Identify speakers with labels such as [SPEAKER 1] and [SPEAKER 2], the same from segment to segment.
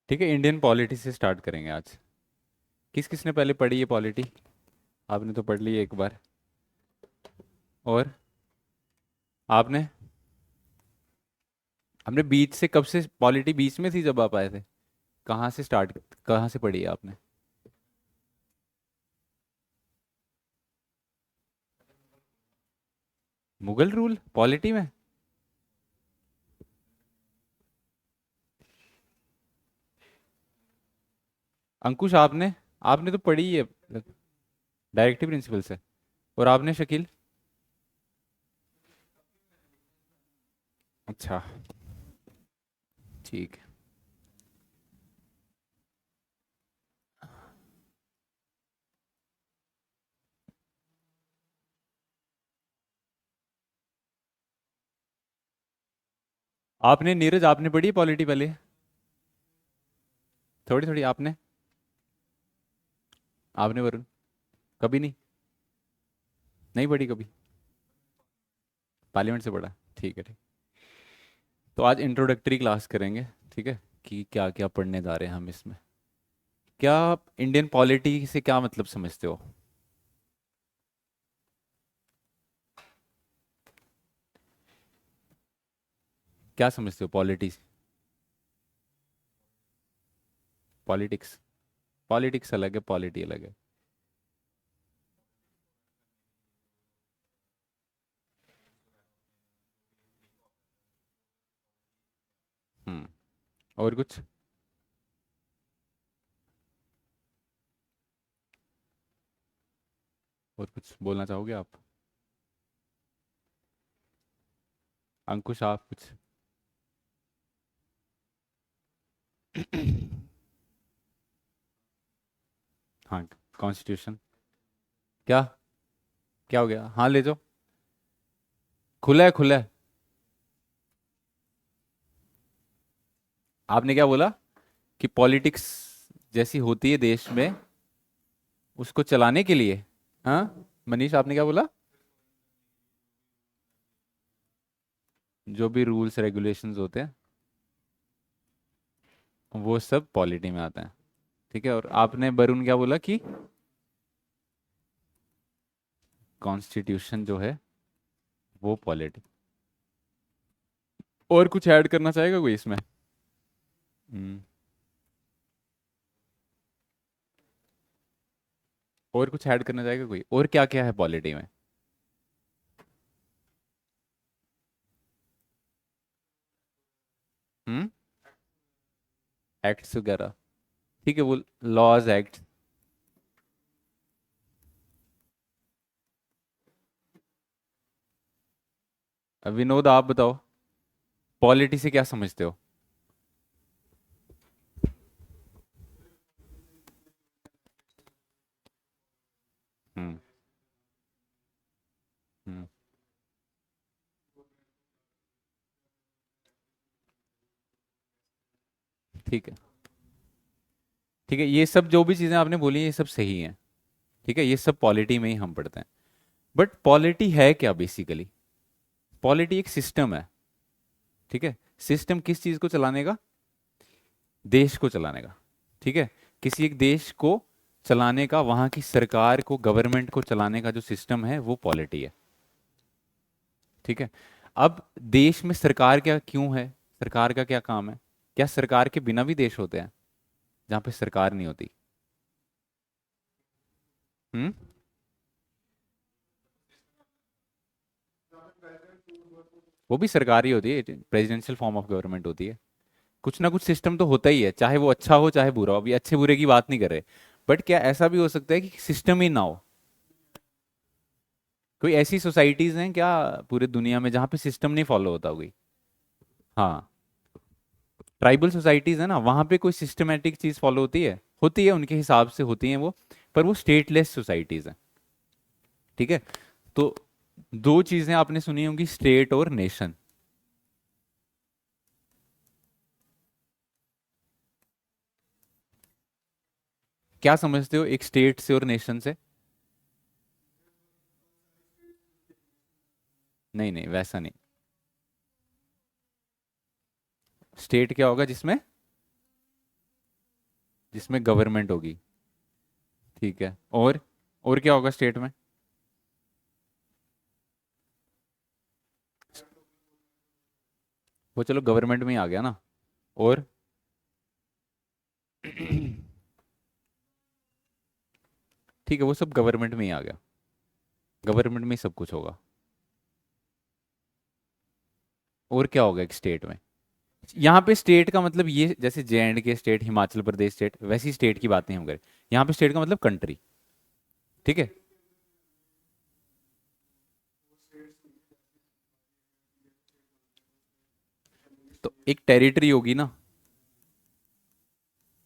[SPEAKER 1] ठीक है, Indian polity से स्टार्ट करेंगे आज। किस किसने पहले पढ़ी है पॉलिटी? आपने तो पढ़ ली है एक बार। और आपने हमने बीच से, कब से पॉलिटी बीच में थी जब आप आए थे? कहाँ से स्टार्ट, कहाँ से पढ़ी है आपने? मुगल रूल पॉलिटी में? अंकुश आपने, आपने तो पढ़ी है डायरेक्टिव प्रिंसिपल से। और आपने शकील? अच्छा, ठीक है। आपने नीरज, आपने पढ़ी है पॉलिटी पहले? थोड़ी थोड़ी आपने, आपने वरुण, कभी नहीं? नहीं पढ़ी कभी? पार्लियामेंट से पढ़ा, ठीक है ठीक। तो आज इंट्रोडक्टरी क्लास करेंगे, ठीक है, कि क्या क्या पढ़ने जा रहे हैं हम इसमें। क्या आप इंडियन पॉलिटी से क्या मतलब समझते हो? क्या समझते हो पॉलिटी? पॉलिटिक्स? पॉलिटिक्स अलग है, पॉलिटी अलग है। हम्म। और कुछ? और कुछ बोलना चाहोगे आप? अंकुश आप कुछ? हाँ, कॉन्स्टिट्यूशन। क्या? क्या हो गया? हाँ ले जाओ। खुला है, खुला है। आपने क्या बोला? कि पॉलिटिक्स जैसी होती है देश में, उसको चलाने के लिए। हाँ, मनीष आपने क्या बोला? जो भी रूल्स रेगुलेशंस होते हैं वो सब पॉलिटी में आते हैं। ठीक है, और आपने वरुण क्या बोला कि कॉन्स्टिट्यूशन जो है वो पॉलिटी। और कुछ ऐड करना चाहेगा कोई इसमें? हम्म। और कुछ ऐड करना चाहेगा कोई? और क्या क्या है पॉलिटी में? हम्म। एक्ट्स वगैरह, ठीक है, वो लॉज एक्ट। विनोद आप बताओ, पॉलिटी से क्या समझते हो? हम्म। हम्म। ठीक है, ठीक है, ये सब जो भी चीजें आपने बोली ये सब सही हैं। ठीक है, ये सब पॉलिटी में ही हम पढ़ते हैं। बट पॉलिटी है क्या बेसिकली? पॉलिटी एक सिस्टम है। ठीक है, सिस्टम किस चीज को चलाने का? देश को चलाने का। ठीक है, किसी एक देश को चलाने का, वहां की सरकार को, गवर्नमेंट को चलाने का जो सिस्टम है वो पॉलिटी है। ठीक है। अब देश में सरकार क्या क्यों है? सरकार का क्या काम है? क्या सरकार के बिना भी देश होते हैं जहां पे सरकार नहीं होती? हम्म। वो भी सरकार ही होती है, प्रेसिडेंशियल फॉर्म ऑफ गवर्नमेंट होती है। कुछ ना कुछ सिस्टम तो होता ही है, चाहे वो अच्छा हो चाहे बुरा हो। अभी अच्छे बुरे की बात नहीं कर रहे। बट क्या ऐसा भी हो सकता है कि सिस्टम ही ना हो? कोई ऐसी सोसाइटीज हैं क्या पूरे दुनिया में जहां पे सिस्टम नहीं फॉलो होता कोई? हाँ, ट्राइबल सोसाइटीज है ना, वहां पे कोई सिस्टमेटिक चीज फॉलो होती है? होती है, उनके हिसाब से होती हैं वो। पर वो स्टेटलेस सोसाइटीज हैं। ठीक है। तो दो चीजें आपने सुनी होंगी, स्टेट और नेशन। क्या समझते हो एक स्टेट से और नेशन से? नहीं नहीं, वैसा नहीं। स्टेट क्या होगा जिसमें जिसमें गवर्नमेंट होगी। ठीक है, और क्या होगा स्टेट में? वो चलो गवर्नमेंट में ही आ गया ना। और ठीक है, वो सब गवर्नमेंट में ही आ गया, गवर्नमेंट में ही सब कुछ होगा। और क्या होगा एक स्टेट में? यहाँ पे स्टेट का मतलब ये, जैसे J&K state, Himachal Pradesh state, वैसी स्टेट की बातें हम करें। यहाँ पे स्टेट का मतलब कंट्री। ठीक है। तो एक टेरिटरी होगी ना,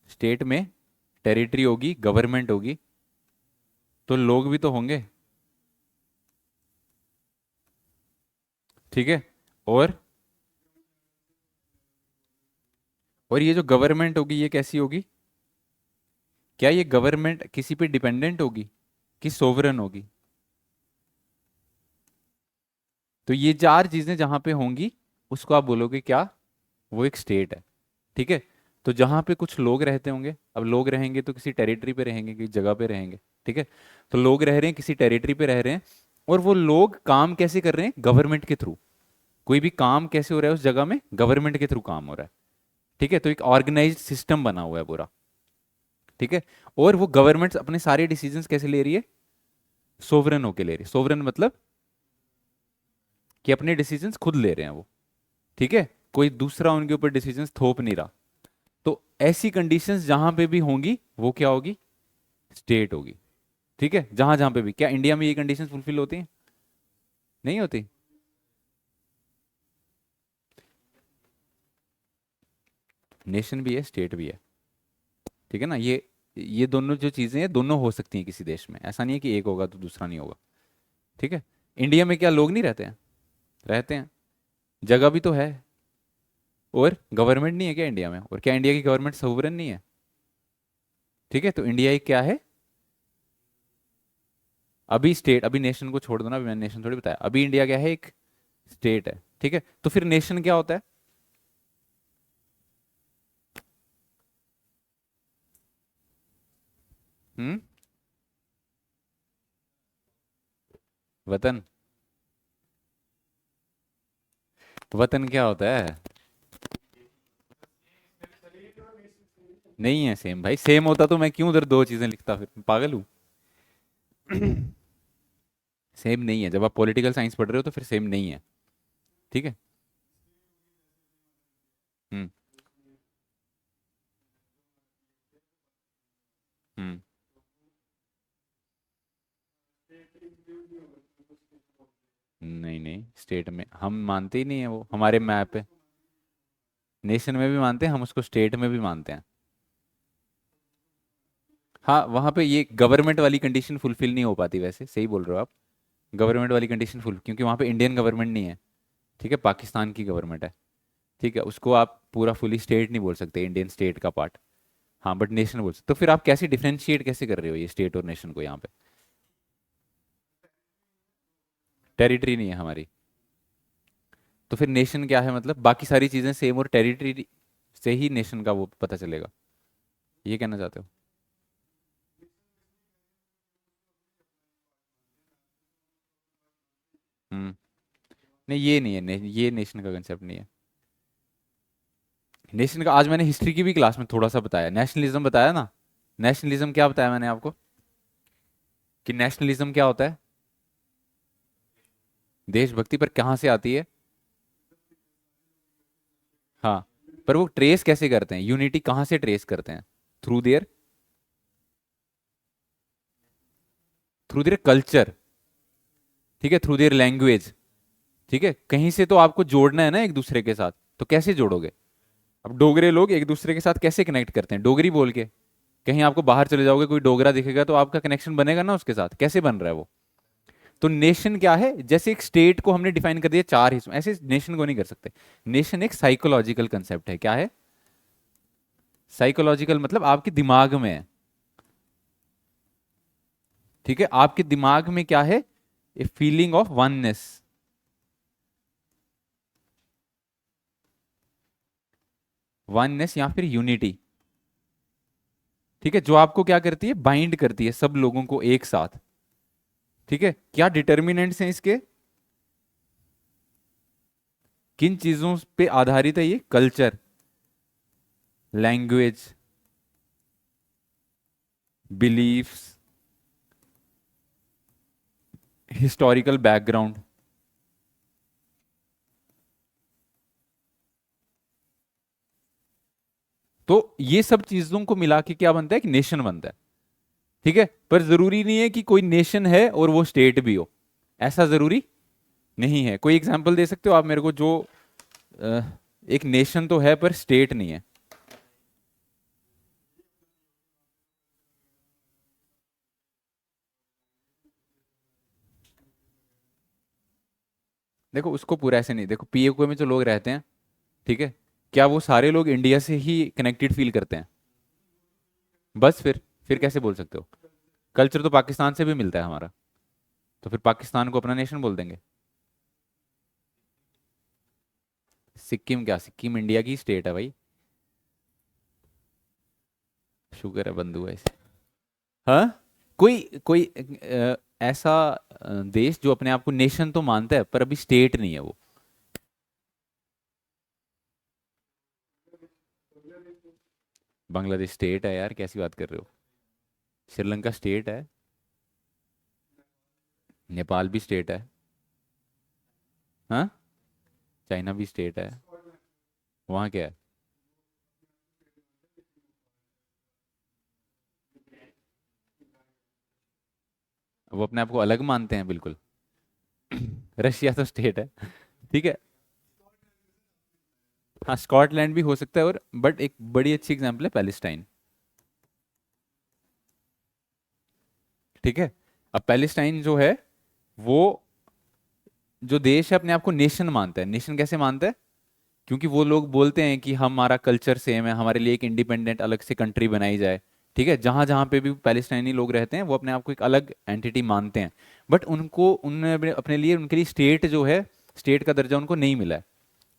[SPEAKER 1] स्टेट में टेरिटरी होगी, गवर्नमेंट होगी, तो लोग भी तो होंगे। ठीक है। और और ये जो गवर्नमेंट होगी ये कैसी होगी? क्या ये गवर्नमेंट किसी पे डिपेंडेंट होगी कि सोवरन होगी? तो ये चार चीजें जहां पे होंगी, उसको आप बोलोगे क्या? वो एक स्टेट है। ठीक है। तो जहां पे कुछ लोग रहते होंगे, अब लोग रहेंगे तो किसी टेरिटरी पे रहेंगे, किसी जगह पे रहेंगे। ठीक है। तो लोग रह रहे हैं, किसी टेरिटरी पे रह रहे हैं, और वो लोग काम कैसे कर रहे हैं? गवर्नमेंट के थ्रू। कोई भी काम कैसे हो रहा है उस जगह में? गवर्नमेंट के थ्रू काम हो रहा है। ठीक है। तो एक ऑर्गेनाइज्ड सिस्टम बना हुआ है पूरा। ठीक है। और वो गवर्नमेंट अपने सारे डिसीजंस कैसे ले रही है? सोवरन होके ले रही है। सोवरन मतलब कि अपने डिसीजंस खुद ले रहे हैं वो। ठीक है। कोई दूसरा उनके ऊपर डिसीजंस थोप नहीं रहा। तो ऐसी कंडीशंस जहां पे भी होंगी, वो क्या होगी? स्टेट होगी। ठीक है। जहां जहां पे भी, क्या इंडिया में ये कंडीशंस फुलफिल होती हैं? नहीं होती। नेशन भी है, स्टेट भी है। ठीक है ना? ये दोनों जो चीजें हैं, दोनों हो सकती हैं किसी देश में। ऐसा नहीं है कि एक होगा तो दूसरा नहीं होगा। ठीक है। इंडिया में क्या लोग नहीं रहते हैं? रहते हैं। जगह भी तो है। और गवर्नमेंट नहीं है क्या इंडिया में? और क्या इंडिया की गवर्नमेंट सोवरन नहीं है? ठीक है। तो इंडिया एक क्या है? अभी स्टेट, अभी नेशन को छोड़ दो ना, अभी मैंने नेशन थोड़ी बताया। अभी इंडिया क्या है? एक स्टेट है। ठीक है। तो फिर नेशन क्या होता है? हम्म। वतन। वतन क्या होता है? नहीं है सेम भाई। सेम होता तो मैं क्यों उधर दो चीजें लिखता? फिर पागल हूँ। सेम नहीं है। जब आप पॉलिटिकल साइंस पढ़ रहे हो तो फिर सेम नहीं है। ठीक है। हम्म। हम्म। नहीं नहीं, स्टेट में हम मानते ही नहीं है, वो हमारे मैप है। नेशन में भी मानते हैं हम उसको, स्टेट में भी मानते हैं। हाँ, वहां पे ये गवर्नमेंट वाली कंडीशन फुलफिल नहीं हो पाती, वैसे सही बोल रहे हो आप। गवर्नमेंट वाली कंडीशन फुल, क्योंकि वहां पे इंडियन गवर्नमेंट नहीं है। ठीक है, पाकिस्तान की गवर्नमेंट है। ठीक है, उसको आप पूरा फुली स्टेट नहीं बोल सकते, इंडियन स्टेट का पार्ट। हाँ, बट नेशन बोल सकते। तो फिर आप कैसे डिफरेंशिएट कैसे कर रहे हो ये स्टेट और नेशन को यहाँ पे? टेरिटरी नहीं है हमारी। तो फिर नेशन क्या है? मतलब बाकी सारी चीजें सेम, और टेरिटरी से ही नेशन का वो पता चलेगा, ये कहना चाहते हो? हम्म। नहीं, ये नहीं है ये नेशन का कंसेप्ट नहीं है। नेशन का आज मैंने हिस्ट्री की भी क्लास में थोड़ा सा बताया, नेशनलिज्म बताया ना। नेशनलिज्म क्या बताया मैंने आपको? कि नेशनलिज्म क्या होता है? देशभक्ति, पर कहाँ से आती है? हाँ, पर वो ट्रेस कैसे करते हैं? यूनिटी कहाँ से ट्रेस करते हैं? Through their, through their culture. ठीक है, थ्रू देयर लैंग्वेज। ठीक है, कहीं से तो आपको जोड़ना है ना एक दूसरे के साथ। तो कैसे जोड़ोगे? अब डोगरे लोग एक दूसरे के साथ कैसे कनेक्ट करते हैं? डोगरी बोल के। कहीं आपको बाहर चले जाओगे, कोई डोगरा दिखेगा तो आपका कनेक्शन बनेगा ना उसके साथ। कैसे बन रहा है वो? तो नेशन क्या है? जैसे एक स्टेट को हमने डिफाइन कर दिया चार हिस्सों, ऐसे नेशन को नहीं कर सकते। नेशन एक साइकोलॉजिकल कंसेप्ट है। क्या है? साइकोलॉजिकल मतलब आपके दिमाग में है। ठीक है, आपके दिमाग में क्या है? A feeling of oneness. Oneness या फिर यूनिटी। ठीक है, जो आपको क्या करती है, बाइंड करती है सब लोगों को एक साथ। ठीक है, क्या डिटर्मिनेंट्स हैं इसके, किन चीजों पे आधारित है ये, culture, language, beliefs, historical background. तो ये सब चीजों को मिला के क्या बनता है, एक नेशन बनता है। ठीक है, पर जरूरी नहीं है कि कोई नेशन है और वो स्टेट भी हो, ऐसा जरूरी नहीं है। कोई एग्जांपल दे सकते हो आप मेरे को जो अ, एक नेशन तो है पर स्टेट नहीं है। देखो उसको पूरा ऐसे नहीं, देखो पीओके में जो लोग रहते हैं, ठीक है, क्या वो सारे लोग इंडिया से ही कनेक्टेड फील करते हैं? बस फिर कैसे बोल सकते हो? कल्चर तो पाकिस्तान से भी मिलता है हमारा, तो फिर पाकिस्तान को अपना नेशन बोल देंगे? सिक्किम क्या, सिक्किम इंडिया की स्टेट है भाई। शुक्र है बंधु है इसे। हाँ, कोई कोई ऐसा देश जो अपने आप को नेशन तो मानता है पर अभी स्टेट नहीं है वो। बांग्लादेश स्टेट है यार, कैसी बात कर रहे हो? श्रीलंका स्टेट है। नेपाल भी स्टेट है। हाँ, चाइना भी स्टेट है। वहाँ क्या है? वो अपने आप को अलग मानते हैं बिल्कुल। रशिया तो स्टेट है। ठीक है। हाँ, स्कॉटलैंड भी हो सकता है, और बट एक बड़ी अच्छी एग्जांपल है पैलेस्टाइन। ठीक है, अब पैलेस्टाइन जो है, वो जो देश है अपने आप को नेशन मानता है। नेशन कैसे मानता है? क्योंकि वो लोग बोलते हैं कि हमारा कल्चर सेम है, हमारे लिए एक इंडिपेंडेंट अलग से कंट्री बनाई जाए। ठीक है, जहां जहां पे भी पैलेस्टाइनी लोग रहते हैं वो अपने आप को एक अलग एंटिटी मानते हैं। बट उनको उनने अपने लिए, उनके लिए स्टेट जो है, स्टेट का दर्जा उनको नहीं मिला है।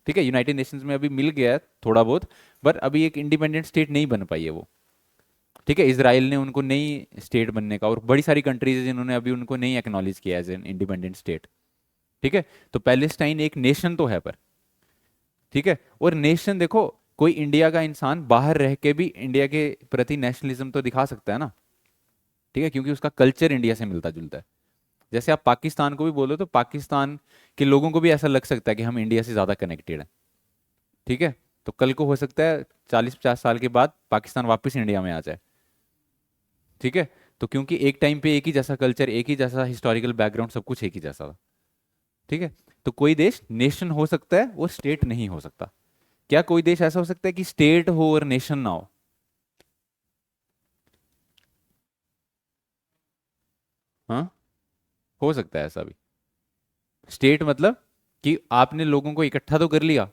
[SPEAKER 1] ठीक है, यूनाइटेड नेशंस में अभी मिल गया है थोड़ा बहुत, पर अभी एक इंडिपेंडेंट स्टेट नहीं बन पाई है वो। ठीक है, इसराइल ने उनको नहीं स्टेट बनने का, और बड़ी सारी कंट्रीज है जिन्होंने अभी उनको नहीं एक्नॉलेज किया एज एन इंडिपेंडेंट स्टेट। ठीक है, तो पैलेस्टाइन एक नेशन तो है पर। ठीक है, और नेशन देखो, कोई इंडिया का इंसान बाहर रह के भी इंडिया के प्रति नेशनलिज्म तो दिखा सकता है ना। ठीक है, क्योंकि उसका कल्चर इंडिया से मिलता जुलता है। जैसे आप पाकिस्तान को भी बोलो तो पाकिस्तान के लोगों को भी ऐसा लग सकता है कि हम इंडिया से ज्यादा कनेक्टेड हैं। ठीक है, तो कल को हो सकता है 40-50 साल के बाद पाकिस्तान वापस इंडिया में आ जाए। ठीक है, तो क्योंकि एक टाइम पे एक ही जैसा कल्चर, एक ही जैसा हिस्टोरिकल बैकग्राउंड, सब कुछ एक ही जैसा था। ठीक है, तो कोई देश नेशन हो सकता है, वो स्टेट नहीं हो सकता। क्या कोई देश ऐसा हो सकता है कि स्टेट हो और नेशन ना हो? हाँ, हो सकता है ऐसा भी। स्टेट मतलब कि आपने लोगों को इकट्ठा तो कर लिया,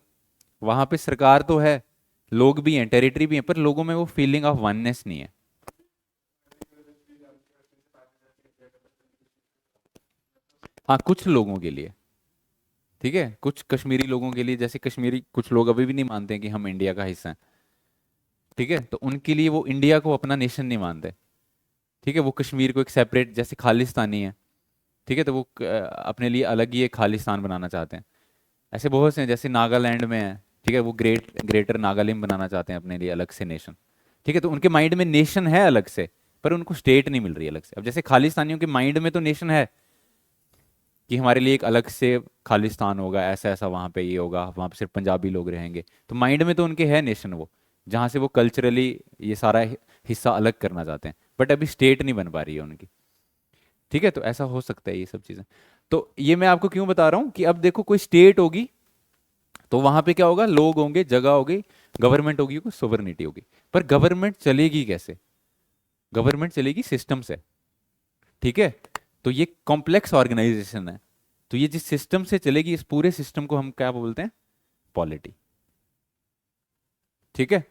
[SPEAKER 1] वहां पे सरकार तो है, लोग भी हैं, टेरिटरी भी है, पर लोगों में वो फीलिंग ऑफ वननेस नहीं है। हाँ, कुछ लोगों के लिए। ठीक है, कुछ कश्मीरी लोगों के लिए, जैसे कश्मीरी कुछ लोग अभी भी नहीं मानते हैं कि हम इंडिया का हिस्सा हैं। ठीक है, तो उनके लिए वो इंडिया को अपना नेशन नहीं मानते। ठीक है, वो कश्मीर को एक सेपरेट, जैसे खालिस्तानी है। ठीक है, तो वो अपने लिए अलग ही एक खालिस्तान बनाना चाहते हैं। ऐसे बहुत से हैं, जैसे नागालैंड में है। ठीक है, वो ग्रेटर नागालैंड बनाना चाहते हैं अपने लिए अलग से नेशन। ठीक है, तो उनके माइंड में नेशन है अलग से, पर उनको स्टेट नहीं मिल रही अलग से। अब जैसे खालिस्तानियों के माइंड में तो नेशन है कि हमारे लिए एक अलग से खालिस्तान होगा, ऐसा ऐसा वहाँ पे ये होगा, वहाँ पे सिर्फ पंजाबी लोग रहेंगे। तो माइंड में तो उनके है नेशन वो, जहाँ से वो कल्चरली ये सारा हिस्सा अलग करना चाहते हैं, बट अभी स्टेट नहीं बन पा रही है उनकी। ठीक है, तो ऐसा हो सकता है ये सब चीज़ें। तो ये मैं आपको क्यों बता रहा हूँ कि अब देखो कोई स्टेट होगी तो वहां पे क्या होगा, लोग होंगे, जगह होगी, गवर्नमेंट होगी, कोई सोवरेनिटी होगी। पर गवर्नमेंट चलेगी कैसे? गवर्नमेंट चलेगी सिस्टम से। ठीक है, तो ये कॉम्प्लेक्स ऑर्गेनाइजेशन है। तो ये जिस सिस्टम से चलेगी, इस पूरे सिस्टम को हम क्या बोलते हैं, पॉलिटी। ठीक है,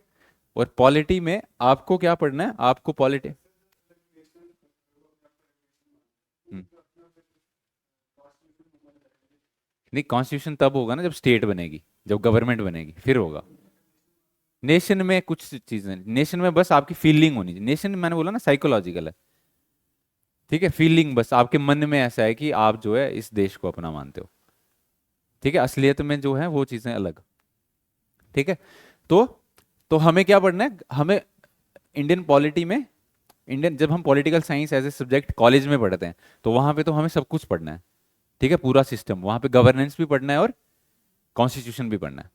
[SPEAKER 1] और पॉलिटी में आपको क्या पढ़ना है, आपको पॉलिटी। नहीं, कॉन्स्टिट्यूशन तब होगा ना जब स्टेट बनेगी, जब गवर्नमेंट बनेगी, फिर होगा। नेशन में कुछ चीजें, नेशन में बस आपकी फीलिंग होनी चाहिए। नेशन मैंने बोला ना साइकोलॉजिकल है, ठीक है, फीलिंग बस आपके मन में ऐसा है कि आप जो है इस देश को अपना मानते हो, ठीक है, असलियत में जो है वो चीजें अलग, ठीक है। तो तो हमें क्या पढ़ना है, हमें इंडियन पॉलिटी में, इंडियन जब हम political science as a subject college में पढ़ते हैं तो वहां पे तो हमें सब कुछ पढ़ना है, ठीक है, पूरा सिस्टम, वहां पे गवर्नेंस भी पढ़ना है और कॉन्स्टिट्यूशन भी पढ़ना है,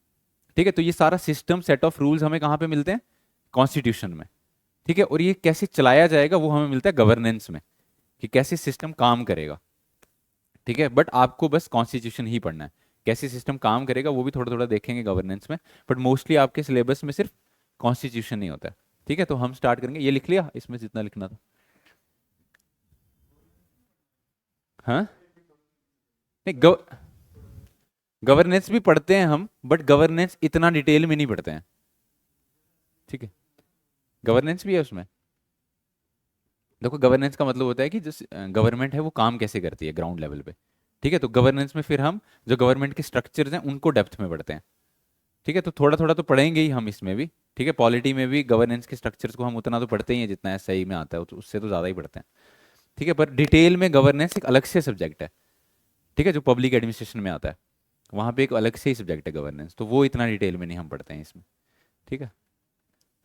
[SPEAKER 1] ठीक है। तो ये सारा सिस्टम सेट ऑफ रूल्स हमें कहाँ पे मिलते हैं, कॉन्स्टिट्यूशन में, ठीक है। और ये कैसे चलाया जाएगा वो हमें मिलता है गवर्नेंस में, कि कैसे सिस्टम काम करेगा, ठीक है। बट आपको बस कॉन्स्टिट्यूशन ही पढ़ना है, कैसे सिस्टम काम करेगा वो भी थोड़ा थोड़ा देखेंगे गवर्नेंस में, बट मोस्टली आपके सिलेबस में सिर्फ कॉन्स्टिट्यूशन नहीं होता है, ठीक है। तो हम स्टार्ट करेंगे, ये लिख लिया इसमें जितना लिखना था। हाँ, नहीं, गवर्नेंस भी पढ़ते हैं हम, बट गवर्नेंस इतना डिटेल में नहीं पढ़ते हैं, ठीक है। गवर्नेंस भी है उसमें। देखो गवर्नेंस का मतलब होता है कि जो गवर्नमेंट है वो काम कैसे करती है ग्राउंड लेवल पे, ठीक है। तो गवर्नेंस में फिर हम जो गवर्नमेंट के स्ट्रक्चर्स हैं उनको डेप्थ में पढ़ते हैं, ठीक है। तो थोड़ा थोड़ा तो पढ़ेंगे ही हम इसमें भी, ठीक है। पॉलिटी में भी गवर्नेंस के स्ट्रक्चर्स को हम उतना तो पढ़ते ही हैं जितना सही में आता है, तो उससे तो ज़्यादा ही पढ़ते हैं, ठीक है। पर डिटेल में गवर्नेंस एक अलग से सब्जेक्ट है, ठीक है, जो पब्लिक एडमिनिस्ट्रेशन में आता है, वहाँ पे एक अलग से ही सब्जेक्ट है गवर्नेंस, तो वो इतना डिटेल में नहीं हम पढ़ते हैं इसमें, ठीक है।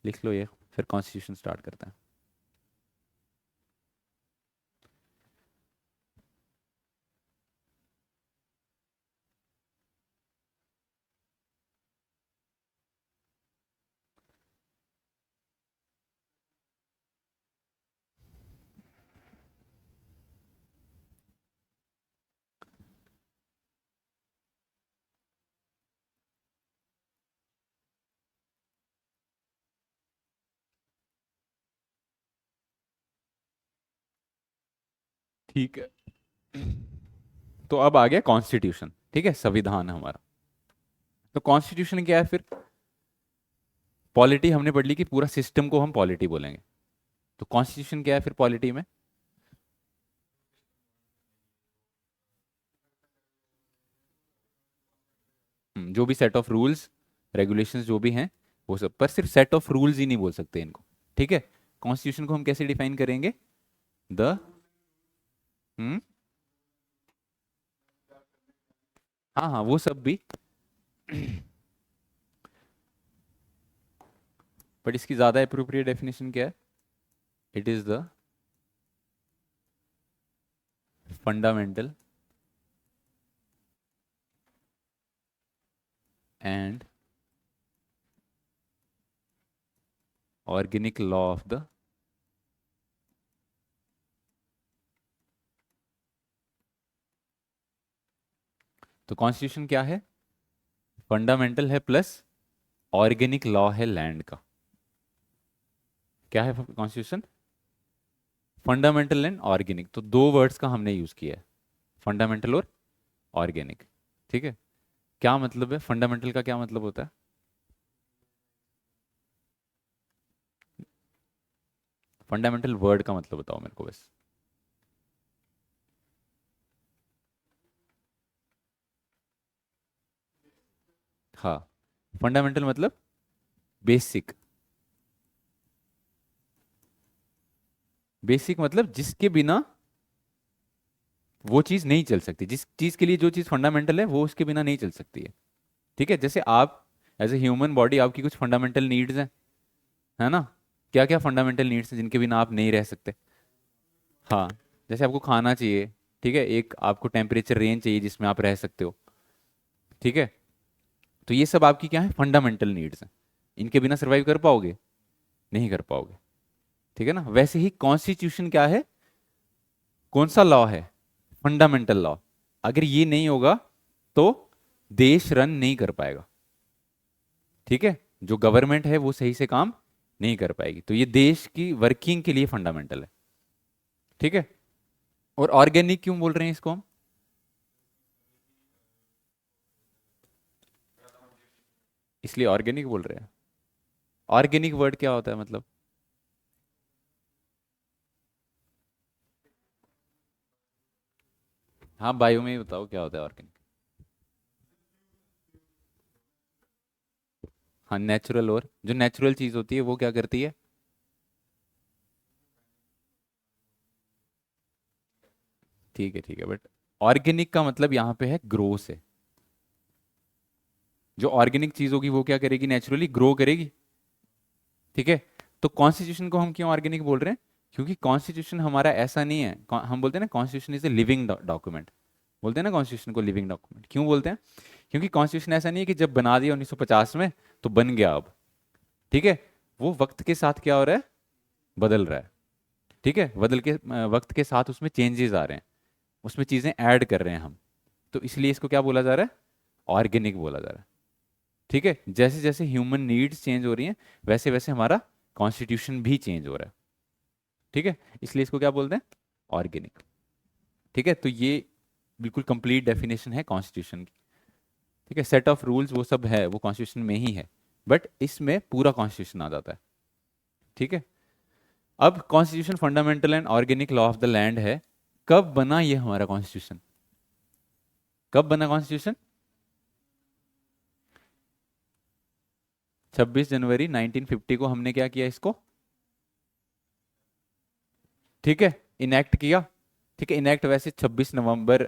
[SPEAKER 1] लिख लो ये, फिर कॉन्स्टिट्यूशन स्टार्ट करते हैं। ठीक है, तो अब आ गया कॉन्स्टिट्यूशन, ठीक है, संविधान हमारा। तो कॉन्स्टिट्यूशन क्या है फिर, पॉलिटी हमने पढ़ ली कि पूरा सिस्टम को हम पॉलिटी बोलेंगे, तो कॉन्स्टिट्यूशन क्या है फिर पॉलिटी में। जो भी सेट ऑफ रूल्स रेगुलेशंस जो भी हैं वो सब, पर सिर्फ सेट ऑफ रूल्स ही नहीं बोल सकते इनको, ठीक है। कॉन्स्टिट्यूशन को हम कैसे डिफाइन करेंगे, द, हम्म, हाँ हाँ वो सब भी, बट इसकी ज्यादा अप्रोप्रिएट डेफिनेशन क्या है, it is the fundamental and organic law of the, तो कॉन्स्टिट्यूशन क्या है, फंडामेंटल है प्लस ऑर्गेनिक लॉ है लैंड का। क्या है कॉन्स्टिट्यूशन, फंडामेंटल एंड ऑर्गेनिक, तो दो वर्ड्स का हमने यूज किया है, फंडामेंटल और ऑर्गेनिक, ठीक है। क्या मतलब है फंडामेंटल का, क्या मतलब होता है, फंडामेंटल वर्ड का मतलब बताओ मेरे को बस। हाँ, फंडामेंटल मतलब बेसिक, बेसिक मतलब जिसके बिना वो चीज नहीं चल सकती, जिस चीज के लिए जो चीज फंडामेंटल है वो उसके बिना नहीं चल सकती है, ठीक है। जैसे आप एज ए ह्यूमन बॉडी आपकी कुछ फंडामेंटल नीड्स हैं, है ना, क्या क्या फंडामेंटल नीड्स हैं जिनके बिना आप नहीं रह सकते। हाँ, जैसे आपको खाना चाहिए, ठीक है, एक आपको टेम्परेचर रेंज चाहिए जिसमें आप रह सकते हो, ठीक है। तो ये सब आपकी क्या है, फंडामेंटल नीड्स हैं, इनके बिना सर्वाइव कर पाओगे, नहीं कर पाओगे, ठीक है ना। वैसे ही कॉन्स्टिट्यूशन क्या है, कौन सा लॉ है, फंडामेंटल लॉ, अगर ये नहीं होगा तो देश रन नहीं कर पाएगा, ठीक है। जो गवर्नमेंट है वो सही से काम नहीं कर पाएगी, तो ये देश की वर्किंग के लिए फंडामेंटल है, ठीक है। और ऑर्गेनिक क्यों बोल रहे हैं इसको हम, इसलिए ऑर्गेनिक बोल रहे हैं। ऑर्गेनिक वर्ड क्या होता है मतलब, हाँ बायो में ही बताओ क्या होता है ऑर्गेनिक। हाँ नेचुरल, और जो नेचुरल चीज़ होती है वो क्या करती है? ठीक है ठीक है, बट ऑर्गेनिक का मतलब यहाँ पे है ग्रो से। जो ऑर्गेनिक चीज़ होगी वो क्या करेगी? नेचुरली ग्रो करेगी। ठीक है। तो कॉन्स्टिट्यूशन को हम क्यों ऑर्गेनिक बोल रहे हैं? क्योंकि कॉन्स्टिट्यूशन हमारा ऐसा नहीं है, हम बोलते हैं ना constitution is a living document. बोलते हैं ना कॉन्स्टिट्यूशन को लिविंग डॉक्यूमेंट, क्यों बोलते हैं? क्योंकि कॉन्स्टिट्यूशन ऐसा नहीं है कि जब बना दिया 1950 में तो बन गया अब। ठीक है। वो वक्त के साथ क्या हो रहा है? बदल रहा है। ठीक है, बदल के वक्त के साथ उसमें चेंजेस आ रहे हैं, उसमें चीज़ें ऐड कर रहे हैं हम। तो इसलिए इसको क्या बोला जा रहा है? ऑर्गेनिक बोला जा रहा है। ठीक है। जैसे जैसे ह्यूमन नीड्स चेंज हो रही हैं वैसे वैसे हमारा कॉन्स्टिट्यूशन भी चेंज हो रहा है। ठीक है। इसलिए इसको क्या बोलते हैं? ऑर्गेनिक। ठीक है। तो ये बिल्कुल कंप्लीट डेफिनेशन है कॉन्स्टिट्यूशन की। ठीक है। सेट ऑफ रूल्स वो सब है, वो कॉन्स्टिट्यूशन में ही है, बट इसमें पूरा कॉन्स्टिट्यूशन आ जाता है। ठीक है। अब constitution fundamental and organic law of the land है। कब बना ये हमारा कॉन्स्टिट्यूशन? कब बना कॉन्स्टिट्यूशन? 26 जनवरी 1950 को हमने क्या किया इसको? ठीक है, इनेक्ट किया। ठीक है, इनेक्ट वैसे 26 नवंबर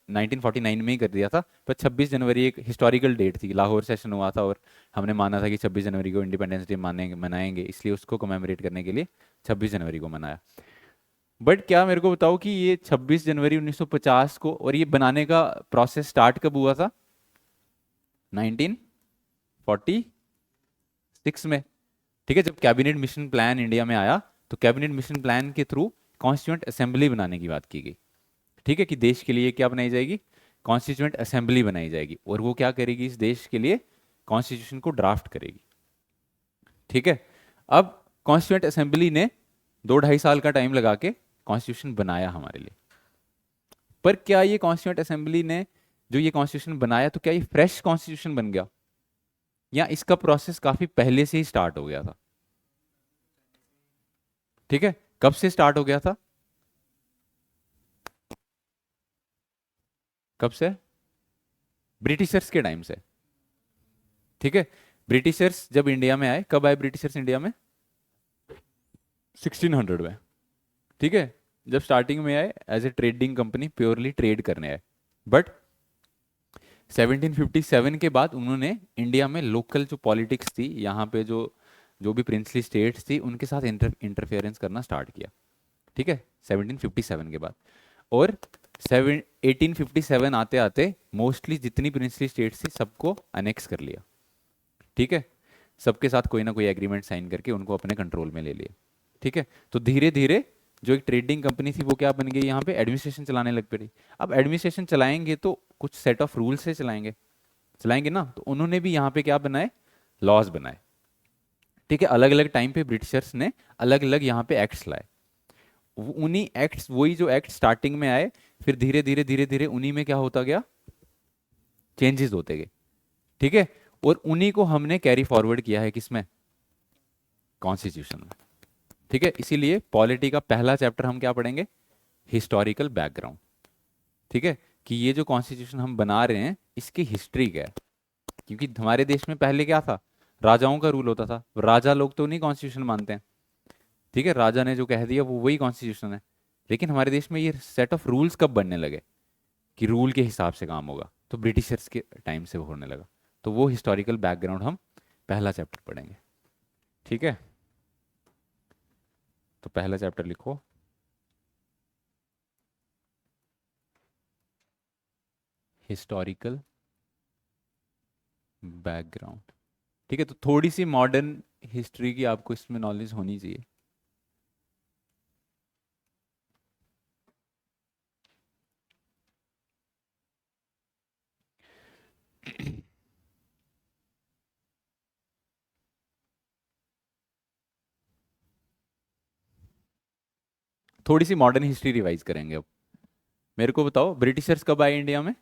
[SPEAKER 1] 1949 में ही कर दिया था, पर 26 जनवरी एक हिस्टोरिकल डेट थी, लाहौर सेशन हुआ था और हमने माना था कि 26 जनवरी को इंडिपेंडेंस डे मानेंगे, मनाएंगे, इसलिए उसको कमेमोरेट करने के लिए 26 जनवरी को मनाया। बट क्या मेरे को बताओ कि ये 26 जनवरी 1950 को, और ये बनाने का प्रोसेस स्टार्ट कब हुआ था? 1946 में। ठीक है, जब कैबिनेट मिशन प्लान इंडिया में आया तो कैबिनेट मिशन प्लान के थ्रू कॉन्स्टिट्यूंट असेंबली बनाने की बात की गई। ठीक है, कि देश के लिए क्या बनाई जाएगी? कॉन्स्टिट्यूंट असेंबली बनाई जाएगी, और वो क्या करेगी? इस देश के लिए कॉन्स्टिट्यूशन को ड्राफ्ट करेगी। ठीक है। अब कॉन्स्टिट्यूंट असेंबली ने 2 ढाई साल का टाइम लगा के कॉन्स्टिट्यूशन बनाया हमारे लिए। पर क्या ये कॉन्स्टिट्यूंट असेंबली ने जो ये कॉन्स्टिट्यूशन बनाया, तो क्या ये फ्रेश कॉन्स्टिट्यूशन बन गया, या इसका प्रोसेस काफी पहले से ही स्टार्ट हो गया था? ठीक है, कब से स्टार्ट हो गया था? कब से? ब्रिटिशर्स के टाइम से। ठीक है। ब्रिटिशर्स जब इंडिया में आए, कब आए ब्रिटिशर्स इंडिया में? 1600 में। ठीक है। जब स्टार्टिंग में आए as a trading company, purely trade करने आए। बट 1757 के बाद उन्होंने इंडिया में लोकल जो पॉलिटिक्स थी, यहाँ पे जो जो भी प्रिंसली स्टेट्स थी उनके साथ इंटरफेरेंस करना स्टार्ट किया। ठीक है, 1757 के बाद। और 1857 आते आते मोस्टली जितनी प्रिंसली स्टेट्स थी सबको अनेक्स कर लिया। ठीक है, सबके साथ कोई ना कोई एग्रीमेंट साइन करके उनको अपने कंट्रोल में ले लिए। ठीक है। तो धीरे धीरे जो एक ट्रेडिंग कंपनी थी वो क्या बन गई? यहाँ पे एडमिनिस्ट्रेशन चलाने लग पड़ी। अब एडमिनिस्ट्रेशन चलाएंगे तो कुछ सेट ऑफ रूल से चलाएंगे, चलाएंगे ना, तो उन्होंने भी यहाँ पे क्या बनाए? लॉज बनाए। ठीक है, अलग अलग टाइम पे ब्रिटिशर्स ने अलग अलग यहाँ पे एक्ट्स लाए। उन्हीं एक्ट्स, वही जो एक्ट स्टार्टिंग में आए, फिर धीरे धीरे उन्हीं में क्या होता गया? चेंजेस होते गए। ठीक है। और उन्हीं को हमने कैरी फॉरवर्ड किया है किसमें? कॉन्स्टिट्यूशन में। ठीक है, इसीलिए पॉलिटी का पहला चैप्टर हम क्या पढ़ेंगे? Historical background. ठीक है, कि ये जो कॉन्स्टिट्यूशन हम बना रहे हैं इसकी हिस्ट्री क्या है। क्योंकि हमारे देश में पहले क्या था? राजाओं का रूल होता था, राजा लोग तो नहीं कॉन्स्टिट्यूशन मानते हैं। ठीक है, राजा ने जो कह दिया वो वही कॉन्स्टिट्यूशन है। लेकिन हमारे देश में ये सेट ऑफ रूल्स कब बनने लगे कि रूल के हिसाब से काम होगा? तो ब्रिटिशर्स के टाइम से वो होने लगा। तो वो हिस्टोरिकल बैकग्राउंड हम पहला चैप्टर पढ़ेंगे। ठीक है, तो पहला चैप्टर लिखो, हिस्टोरिकल बैकग्राउंड। ठीक है, तो थोड़ी सी मॉडर्न हिस्ट्री की आपको इसमें नॉलेज होनी चाहिए। थोड़ी सी मॉडर्न हिस्ट्री रिवाइज करेंगे अब। मेरे को बताओ ब्रिटिशर्स कब आए इंडिया में?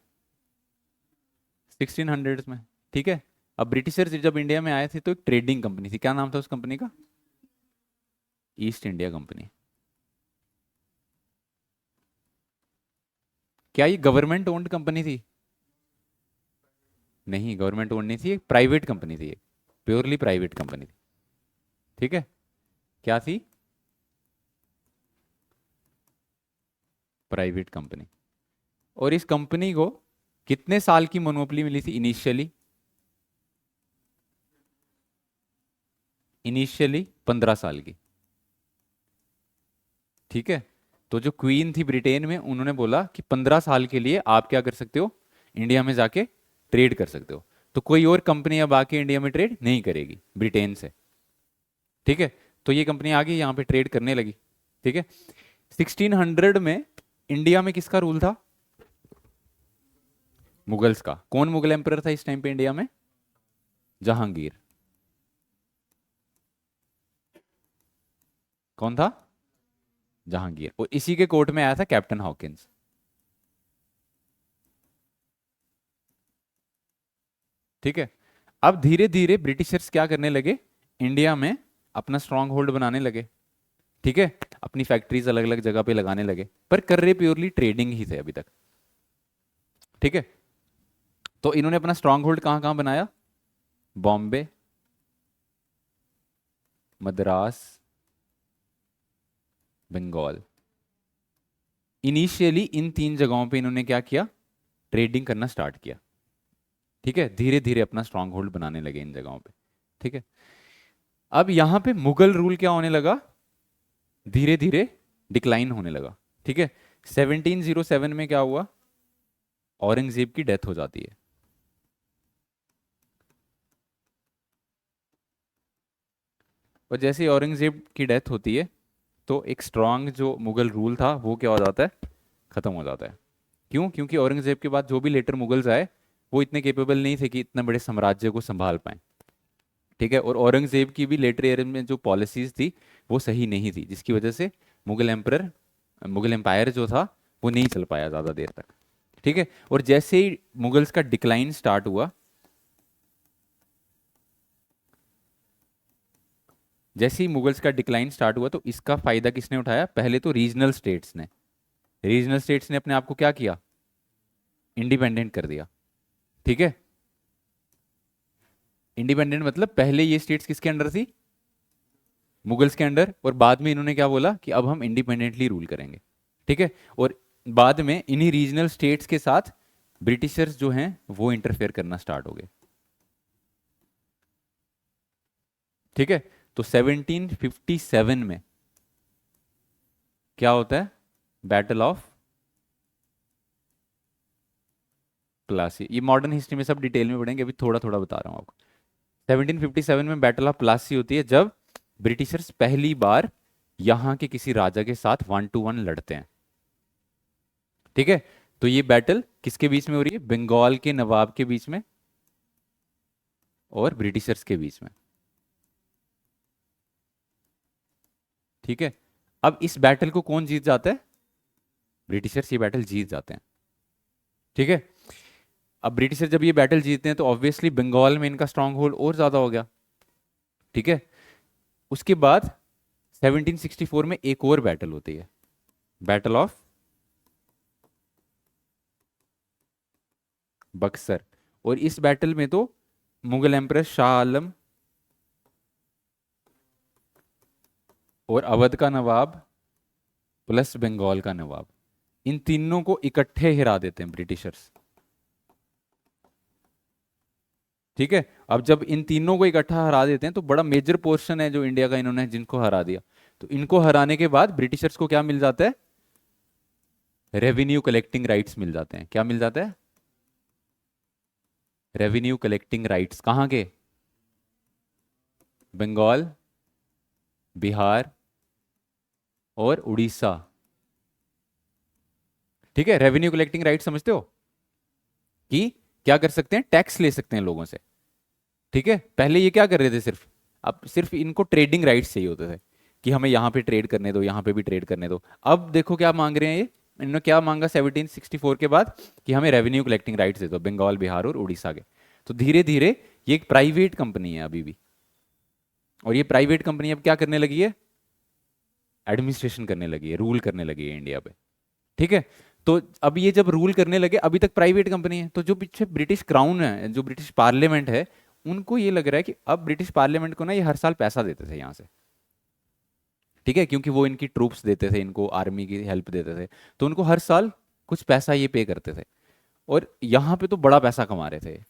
[SPEAKER 1] 1600 में। ठीक है। अब ब्रिटिशर्स जब इंडिया में आए थे तो एक ट्रेडिंग कंपनी थी, क्या नाम था उस कंपनी का? East India company. क्या ये गवर्नमेंट ओन्ड कंपनी थी? नहीं, गवर्नमेंट ओन्ड नहीं थी, एक प्राइवेट कंपनी थी, प्योरली प्राइवेट कंपनी थी। ठीक है, क्या थी? Private company. और इस कंपनी को कितने साल की मोनोपोली मिली थी इनिशियली? इनिशियली 15 साल की। ठीक है, तो जो क्वीन थी ब्रिटेन में, उन्होंने बोला कि 15 साल के लिए आप क्या कर सकते हो, इंडिया में जाके ट्रेड कर सकते हो। तो कोई और कंपनी अब आके इंडिया में ट्रेड नहीं करेगी ब्रिटेन से। ठीक है, तो ये कंपनी आ गई यहाँ पे ट्रेड करने लगी। ठीक है, 1600 में इंडिया में किसका रूल था? मुगल्स का। कौन मुगल एम्परर था इस टाइम पे इंडिया में? जहांगीर। कौन था? जहांगीर। और इसी के कोर्ट में आया था कैप्टन हॉकिंस। ठीक है, अब धीरे धीरे ब्रिटिशर्स क्या करने लगे, इंडिया में अपना स्ट्रांग होल्ड बनाने लगे। ठीक है, अपनी फैक्ट्रीज अलग अलग जगह पे लगाने लगे, पर कर रहे प्योरली ट्रेडिंग ही थे अभी तक। ठीक है, तो इन्होंने अपना स्ट्रांग होल्ड कहां कहां बनाया? बॉम्बे, मद्रास, बंगाल। इनिशियली इन 3 जगहों पे इन्होंने क्या किया? ट्रेडिंग करना स्टार्ट किया। ठीक है, धीरे धीरे अपना स्ट्रांग होल्ड बनाने लगे इन जगहों पे। ठीक है, अब यहां पे मुगल रूल क्या होने लगा? धीरे धीरे डिक्लाइन होने लगा। ठीक है, 1707 में क्या हुआ? औरंगजेब की डेथ हो जाती है। और जैसे ही औरंगजेब की डेथ होती है, तो एक स्ट्रांग जो मुगल रूल था वो क्या हो जाता है? खत्म हो जाता है। क्यों? क्योंकि औरंगजेब के बाद जो भी लेटर मुगल्स आए, वो इतने केपेबल नहीं थे कि इतने बड़े साम्राज्य को संभाल पाए। ठीक है, और औरंगजेब की भी लेटर ईयर में जो पॉलिसीज थी वो सही नहीं थी, जिसकी वजह से मुगल एम्परर, मुगल एम्पायर जो था वो नहीं चल पाया ज़्यादा देर तक। ठीक है, और जैसे ही मुगल्स का डिक्लाइन स्टार्ट हुआ, जैसे ही मुगल्स का डिक्लाइन स्टार्ट हुआ, तो इसका फायदा किसने उठाया? पहले तो रीजनल स्टेट्स ने। रीजनल स्टेट्स ने अपने आप को क्या किया? इंडिपेंडेंट कर दिया। ठीक है, इंडिपेंडेंट मतलब पहले ये स्टेट्स किसके अंडर थी? मुगल्स के अंडर। और बाद में इन्होंने क्या बोला कि अब हम इंडिपेंडेंटली रूल करेंगे। ठीक है, और बाद में इन्हीं रीजनल स्टेट्स के साथ ब्रिटिशर्स जो हैं वो इंटरफेयर करना स्टार्ट हो गए। ठीक है, तो 1757 में क्या होता है? Battle of Plassey. ये मॉडर्न हिस्ट्री में सब डिटेल में पढ़ेंगे, अभी थोड़ा थोड़ा बता रहा हूं आपको। 1757 में बैटल ऑफ प्लासी होती है, जब ब्रिटिशर्स पहली बार यहां के किसी राजा के साथ 1 to 1 लड़ते हैं। ठीक है, तो ये बैटल किसके बीच में हो रही है? बंगाल के नवाब के बीच में और ब्रिटिशर्स के बीच में। ठीक है, अब इस बैटल को कौन जीत जाता है? ब्रिटिशर्स ये बैटल जीत जाते हैं। ठीक है, अब ब्रिटिशर जब ये बैटल जीतते हैं तो ऑब्वियसली बंगाल में इनका स्ट्रांग होल्ड और ज्यादा हो गया। ठीक है, उसके बाद 1764 में एक और बैटल होती है, बैटल ऑफ बक्सर। और इस बैटल में तो मुगल एम्परर शाह आलम और अवध का नवाब प्लस बंगाल का नवाब, इन तीनों को इकट्ठे हिरा देते हैं ब्रिटिशर्स। ठीक है, अब जब इन तीनों को इकट्ठा हरा देते हैं तो बड़ा मेजर पोर्शन है जो इंडिया का इन्होंने जिनको हरा दिया। तो इनको हराने के बाद ब्रिटिशर्स को क्या मिल जाता है? रेवेन्यू कलेक्टिंग राइट्स मिल जाते हैं। क्या मिल जाता है? Revenue collecting rights. कहां के? बंगाल, बिहार और उड़ीसा। ठीक है, रेवेन्यू कलेक्टिंग राइट समझते हो कि क्या कर सकते हैं? टैक्स ले सकते हैं लोगों से। ठीक है, पहले ये क्या कर रहे थे सिर्फ, अब सिर्फ इनको ट्रेडिंग राइट्स चाहिए होते थे कि हमें यहां पे ट्रेड करने दो, यहां पे भी ट्रेड करने दो। अब देखो क्या मांग रहे हैं ये, इन्होंने क्या मांगा 1764 के बाद? कि हमें रेवेन्यू कलेक्टिंग राइट्स दे दो, बंगाल, बिहार और उड़ीसा के। तो धीरे धीरे ये एक प्राइवेट कंपनी है अभी भी, और ये प्राइवेट कंपनी अब क्या करने लगी है? एडमिनिस्ट्रेशन करने लगी है, रूल करने लगी है इंडिया पे। ठीक है, तो अब ये जब रूल करने लगे, अभी तक प्राइवेट कंपनी है, तो जो पीछे ब्रिटिश क्राउन है, जो ब्रिटिश पार्लियामेंट है, उनको ये लग रहा है कि अब ब्रिटिश पार्लियामेंट को ना ये हर साल पैसा देते थे यहाँ से, ठीक है, क्योंकि वो इनकी ट्रूप्स देते थे, इनको आर्मी की हेल्प देते थे, तो उनको हर साल कुछ पैसा ये पे करते थे, और यहाँ पे तो बड़ा पैसा कमा रहे थे।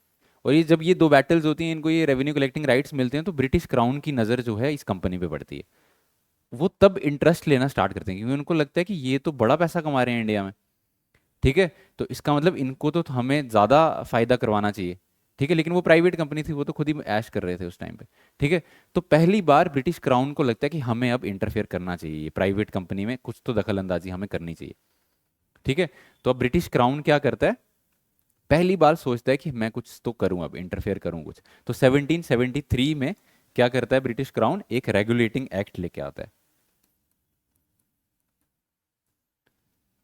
[SPEAKER 1] और ये जब ये दो बैटल्स होती हैं, इनको ये रेवेन्यू कलेक्टिंग राइट्स मिलते हैं, तो ब्रिटिश क्राउन की नज़र जो है इस कंपनी पे पड़ती है। वो तब इंटरेस्ट लेना स्टार्ट करते हैं, क्योंकि उनको लगता है कि ये तो बड़ा पैसा कमा रहे हैं इंडिया में, ठीक है, तो इसका मतलब इनको तो हमें ज़्यादा फायदा करवाना चाहिए, ठीक है। लेकिन वो प्राइवेट कंपनी थी, वो तो खुद ही ऐश कर रहे थे उस टाइम पे, ठीक है। तो पहली बार ब्रिटिश क्राउन को लगता है कि हमें अब इंटरफेयर करना चाहिए, ये प्राइवेट कंपनी में कुछ तो दखल अंदाजी हमें करनी चाहिए, ठीक है। तो अब ब्रिटिश क्राउन क्या करता है, पहली बार सोचता है कि मैं कुछ तो करूं, अब इंटरफेयर करूं कुछ। तो 1773 में क्या करता है ब्रिटिश क्राउन, एक रेगुलेटिंग एक्ट लेके आता है।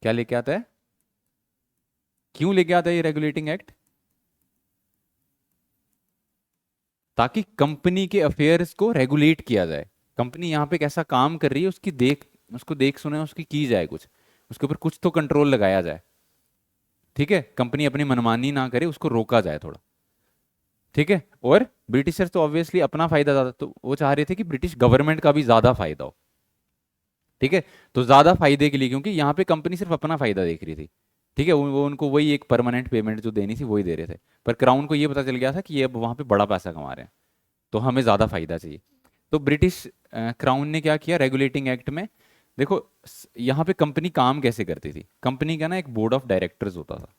[SPEAKER 1] क्या लेके आता है, क्यों लेके आता है ये रेगुलेटिंग एक्ट? ताकि कंपनी के अफेयर्स को रेगुलेट किया जाए। कंपनी यहाँ पे कैसा काम कर रही है उसकी उसको देख सुने उसकी की जाए कुछ, उसके ऊपर कुछ तो कंट्रोल लगाया जाए, ठीक है। कंपनी अपनी मनमानी ना करे, उसको रोका जाए थोड़ा, ठीक है। और ब्रिटिशर्स तो ऑब्वियसली अपना फायदा ज्यादा, तो वो चाह रहे थे कि ब्रिटिश गवर्नमेंट का भी ज्यादा फायदा हो, ठीक है। तो ज्यादा फायदे के लिए, क्योंकि यहाँ पे कंपनी सिर्फ अपना फायदा देख रही थी, ठीक है, वो उनको वही एक परमानेंट पेमेंट जो देनी थी वही दे रहे थे। पर क्राउन को ये पता चल गया था कि ये अब वहाँ पे बड़ा पैसा कमा रहे हैं, तो हमें ज़्यादा फायदा चाहिए। तो ब्रिटिश क्राउन ने क्या किया रेगुलेटिंग एक्ट में, देखो यहाँ पे कंपनी काम कैसे करती थी, कंपनी का ना एक बोर्ड ऑफ डायरेक्टर्स होता था।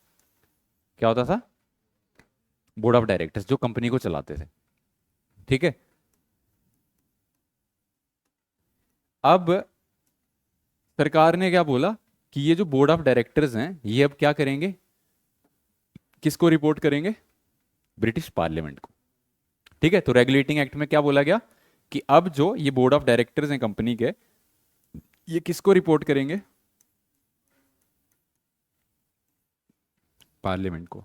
[SPEAKER 1] क्या होता था? बोर्ड ऑफ डायरेक्टर्स जो कंपनी को चलाते थे, ठीक है। अब सरकार ने क्या बोला कि ये जो बोर्ड ऑफ डायरेक्टर्स हैं ये अब क्या करेंगे, किसको रिपोर्ट करेंगे, ब्रिटिश पार्लियामेंट को, ठीक है। तो रेगुलेटिंग एक्ट में क्या बोला गया कि अब जो ये बोर्ड ऑफ डायरेक्टर्स हैं कंपनी के, ये किसको रिपोर्ट करेंगे, पार्लियामेंट को,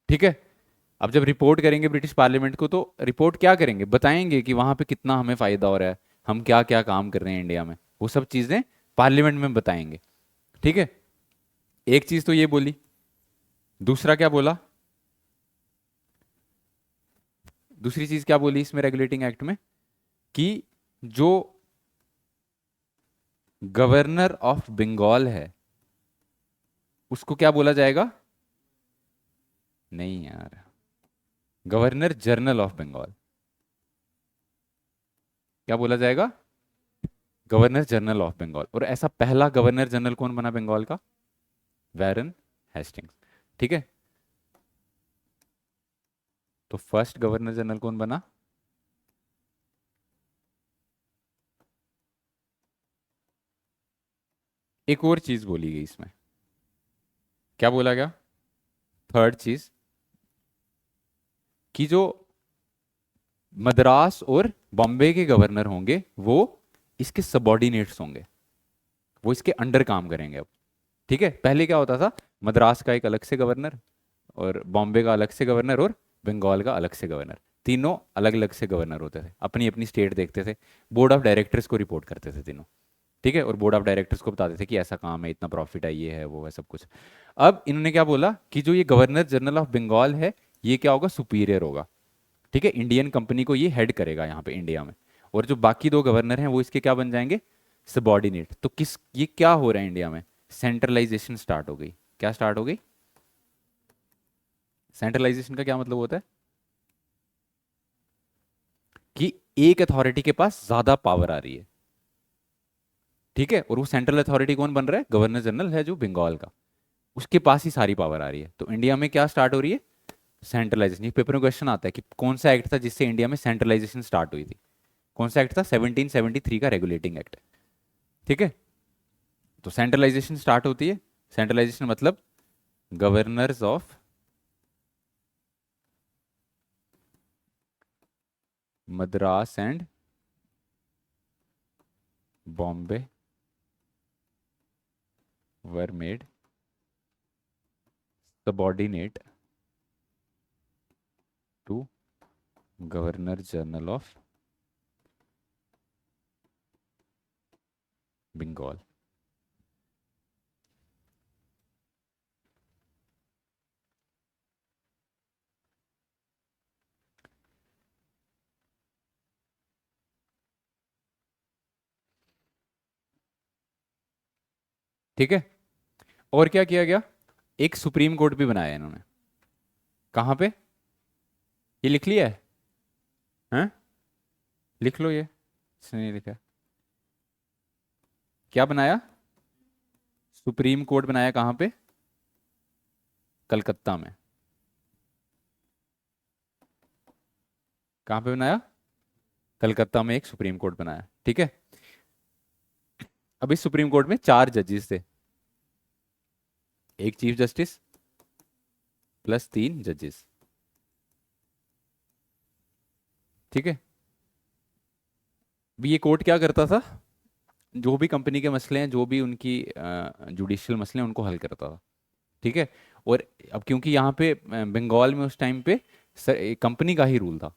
[SPEAKER 1] ठीक है। अब जब रिपोर्ट करेंगे ब्रिटिश पार्लियामेंट को, तो रिपोर्ट क्या करेंगे, बताएंगे कि वहां पे कितना हमें फायदा हो रहा है, हम क्या क्या काम कर रहे हैं इंडिया में, वो सब चीजें पार्लियामेंट में बताएंगे, ठीक है। एक चीज तो ये बोली, दूसरा क्या बोला, दूसरी चीज क्या बोली इसमें रेगुलेटिंग एक्ट में, कि जो गवर्नर ऑफ बंगाल है उसको क्या बोला जाएगा, नहीं यार, गवर्नर जनरल ऑफ बंगाल, क्या बोला जाएगा, गवर्नर जनरल ऑफ बंगाल। और ऐसा पहला गवर्नर जनरल कौन बना बंगाल का, वैरन हेस्टिंग्स, ठीक है। तो फर्स्ट गवर्नर जनरल कौन बना, एक और चीज बोली गई इसमें, क्या बोला गया, थर्ड चीज, कि जो मद्रास और बॉम्बे के गवर्नर होंगे वो इसके सबॉर्डिनेट्स होंगे, वो इसके अंडर काम करेंगे अब, ठीक है। पहले क्या होता था, मद्रास का एक अलग से गवर्नर, और बॉम्बे का अलग से गवर्नर, और बंगाल का अलग से गवर्नर, तीनों अलग अलग से गवर्नर होते थे, अपनी अपनी स्टेट देखते थे, बोर्ड ऑफ डायरेक्टर्स को रिपोर्ट करते थे तीनों, ठीक है। और बोर्ड ऑफ डायरेक्टर्स को बताते थे कि ऐसा काम है, इतना प्रॉफिट है, ये है वो है सब कुछ। अब इन्होंने क्या बोला कि जो ये गवर्नर जनरल ऑफ बंगाल है ये क्या होगा, सुपीरियर होगा, ठीक है, इंडियन कंपनी को ये हेड करेगा यहाँ पे इंडिया में। और जो बाकी दो गवर्नर हैं वो इसके क्या बन जाएंगे, सबॉर्डिनेट। तो किस, ये क्या हो रहा है इंडिया में, सेंट्रलाइजेशन स्टार्ट हो गई। क्या स्टार्ट हो गई, सेंट्रलाइजेशन का क्या मतलब होता है कि एक अथॉरिटी के पास ज्यादा पावर आ रही है, ठीक है। और वो सेंट्रल अथॉरिटी कौन बन रहा है, गवर्नर जनरल है जो बंगाल का, उसके पास ही सारी पावर आ रही है। तो इंडिया में क्या स्टार्ट हो रही है, सेंट्रलाइजेशन। ये पेपर में क्वेश्चन आता है कि कौन सा एक्ट था जिससे इंडिया में सेंट्रलाइजेशन स्टार्ट हुई थी, कौन सा एक्ट था, 1773 का रेगुलेटिंग एक्ट, ठीक है। तो सेंट्रलाइजेशन स्टार्ट होती है, सेंट्रलाइजेशन मतलब governors of Madras and Bombay were made subordinate to governor general of Bengal. ठीक है। और क्या किया गया, एक सुप्रीम कोर्ट भी बनाया इन्होंने। कहाँ पे, ये लिख लिया है? हैं? लिख लो ये, इसने नहीं लिखा। क्या बनाया? सुप्रीम कोर्ट बनाया कहाँ पे? कलकत्ता में। कहाँ पे बनाया? कलकत्ता में एक सुप्रीम कोर्ट बनाया, ठीक है। अब इस सुप्रीम कोर्ट में 4 जजेस थे, एक चीफ जस्टिस प्लस 3 जजेस, ठीक है। भी ये कोर्ट क्या करता था, जो भी कंपनी के मसले हैं, जो भी उनकी जुडिशियल मसले हैं, उनको हल करता था, ठीक है। और अब क्योंकि यहाँ पे बंगाल में उस टाइम पे कंपनी का ही रूल था,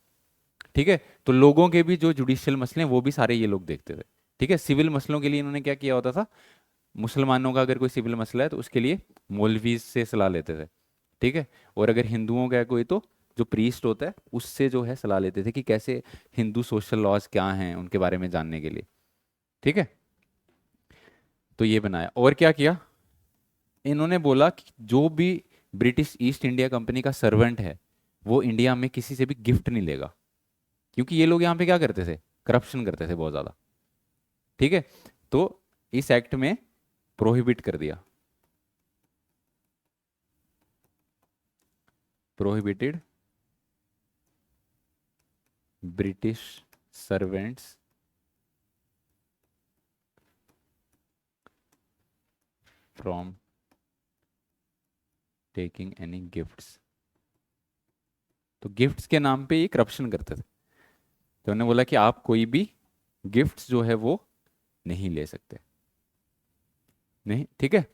[SPEAKER 1] ठीक है, तो लोगों के भी जो जुडिशियल मसले हैं वो भी सारे ये लोग देखते थे, ठीक है। सिविल मसलों के लिए इन्होंने क्या किया होता था, मुसलमानों का अगर कोई सिविल मसला है तो उसके लिए मौलवी से सलाह लेते थे, ठीक है। और अगर हिंदुओं का है कोई तो जो प्रीस्ट होता है उससे जो है सलाह लेते थे कि कैसे हिंदू सोशल लॉज क्या हैं उनके बारे में जानने के लिए, ठीक है। तो ये बनाया, और क्या किया इन्होंने, बोला कि जो भी ब्रिटिश ईस्ट इंडिया कंपनी का सर्वेंट है वो इंडिया में किसी से भी गिफ्ट नहीं लेगा, क्योंकि ये लोग यहाँ पे क्या करते थे, करप्शन करते थे बहुत ज़्यादा, ठीक है। तो इस एक्ट में प्रोहिबिट कर दिया, prohibited British servants from taking any gifts. तो गिफ्ट्स के नाम पे ये करप्शन करते थे, तो उन्होंने बोला कि आप कोई भी गिफ्ट्स जो है वो नहीं ले सकते, नहीं, ठीक है।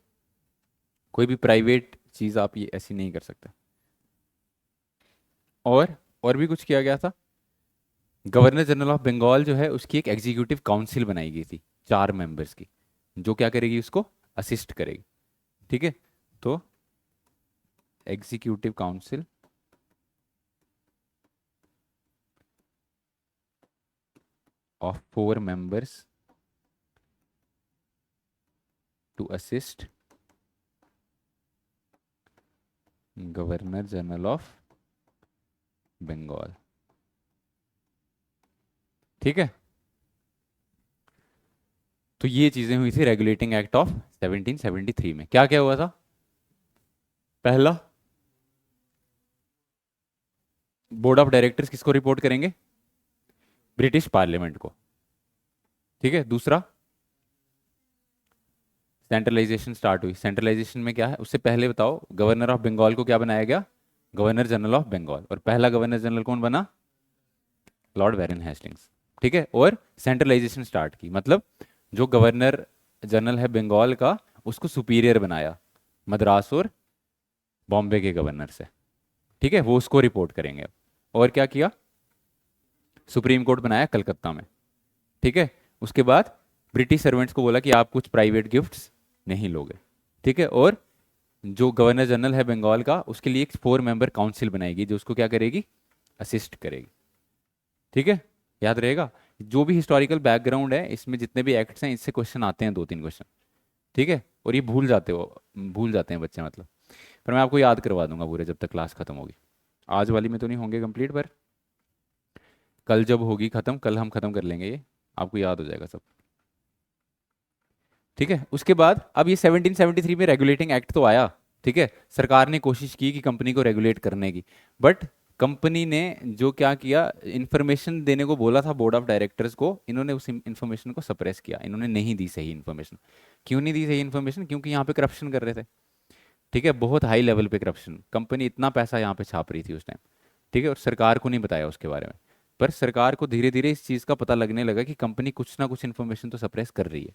[SPEAKER 1] कोई भी प्राइवेट चीज आप ये ऐसी नहीं कर सकते। और भी कुछ किया गया था, गवर्नर जनरल ऑफ बंगाल जो है उसकी एक एग्जीक्यूटिव काउंसिल बनाई गई थी 4 मेंबर्स की, जो क्या करेगी, उसको असिस्ट करेगी, ठीक है। तो executive council of 4 members to assist governor general of Bengal, ठीक है। तो ये चीजें हुई थी रेगुलेटिंग एक्ट ऑफ 1773 में। क्या क्या हुआ था? पहला, बोर्ड ऑफ डायरेक्टर्स किसको रिपोर्ट करेंगे? ब्रिटिश पार्लियामेंट को, ठीक है। दूसरा, सेंट्रलाइजेशन स्टार्ट हुई। सेंट्रलाइजेशन में क्या है, उससे पहले बताओ, गवर्नर ऑफ बंगाल को क्या बनाया गया? Governor general of Bengal. और पहला गवर्नर जनरल कौन बना? लॉर्ड वेरन हेस्टिंग्स, ठीक है। और सेंट्रलाइजेशन स्टार्ट की, मतलब जो गवर्नर जनरल है बंगाल का उसको सुपीरियर बनाया मद्रास और बॉम्बे के गवर्नर से, ठीक है, वो उसको रिपोर्ट करेंगे अब। और क्या किया, सुप्रीम कोर्ट बनाया कलकत्ता में, ठीक है। उसके बाद ब्रिटिश सर्वेंट्स को बोला कि आप कुछ प्राइवेट गिफ्ट्स नहीं लोगे, ठीक है। और जो गवर्नर जनरल है बंगाल का उसके लिए एक 4 मेंबर काउंसिल बनाएगी जो उसको क्या करेगी, असिस्ट करेगी, ठीक है। याद रहेगा, जो भी हिस्टोरिकल बैकग्राउंड है इसमें जितने भी एक्ट्स हैं इससे क्वेश्चन आते हैं 2-3 क्वेश्चन, ठीक है। और ये भूल जाते हैं बच्चे मतलब, पर मैं आपको याद करवा दूंगा पूरे जब तक क्लास खत्म होगी। आज वाली में तो नहीं होंगे कंप्लीट, पर कल जब होगी खत्म, कल हम खत्म कर लेंगे ये, आपको याद हो जाएगा सब, ठीक है। उसके बाद अब ये 1773 में रेगुलेटिंग एक्ट तो आया, ठीक है। सरकार ने कोशिश की कि कंपनी को रेगुलेट करने की, बट कंपनी ने जो क्या किया, इंफॉर्मेशन देने को बोला था बोर्ड ऑफ डायरेक्टर्स को, इन्होंने उस इंफॉर्मेशन को सप्रेस किया, इन्होंने नहीं दी सही इंफॉर्मेशन। क्यों नहीं दी सही इंफॉर्मेशन? क्योंकि यहाँ पे करप्शन कर रहे थे, ठीक है, बहुत हाई लेवल पे करप्शन, कंपनी इतना पैसा यहाँ पे छाप रही थी उस टाइम, ठीक है। और सरकार को नहीं बताया उसके बारे में, पर सरकार को धीरे धीरे इस चीज़ का पता लगने लगा कि कंपनी कुछ ना कुछ इन्फॉर्मेशन तो सप्रेस कर रही है,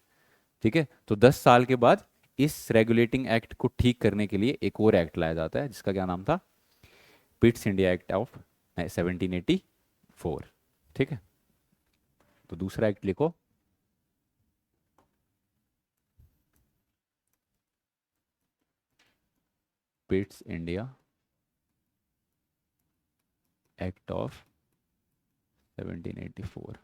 [SPEAKER 1] ठीक है। तो 10 साल के बाद इस रेगुलेटिंग एक्ट को ठीक करने के लिए एक और एक्ट लाया जाता है जिसका क्या नाम था, पिट्स इंडिया एक्ट ऑफ 1784, ठीक है। तो दूसरा एक्ट लिखो, पिट्स इंडिया एक्ट ऑफ 1784।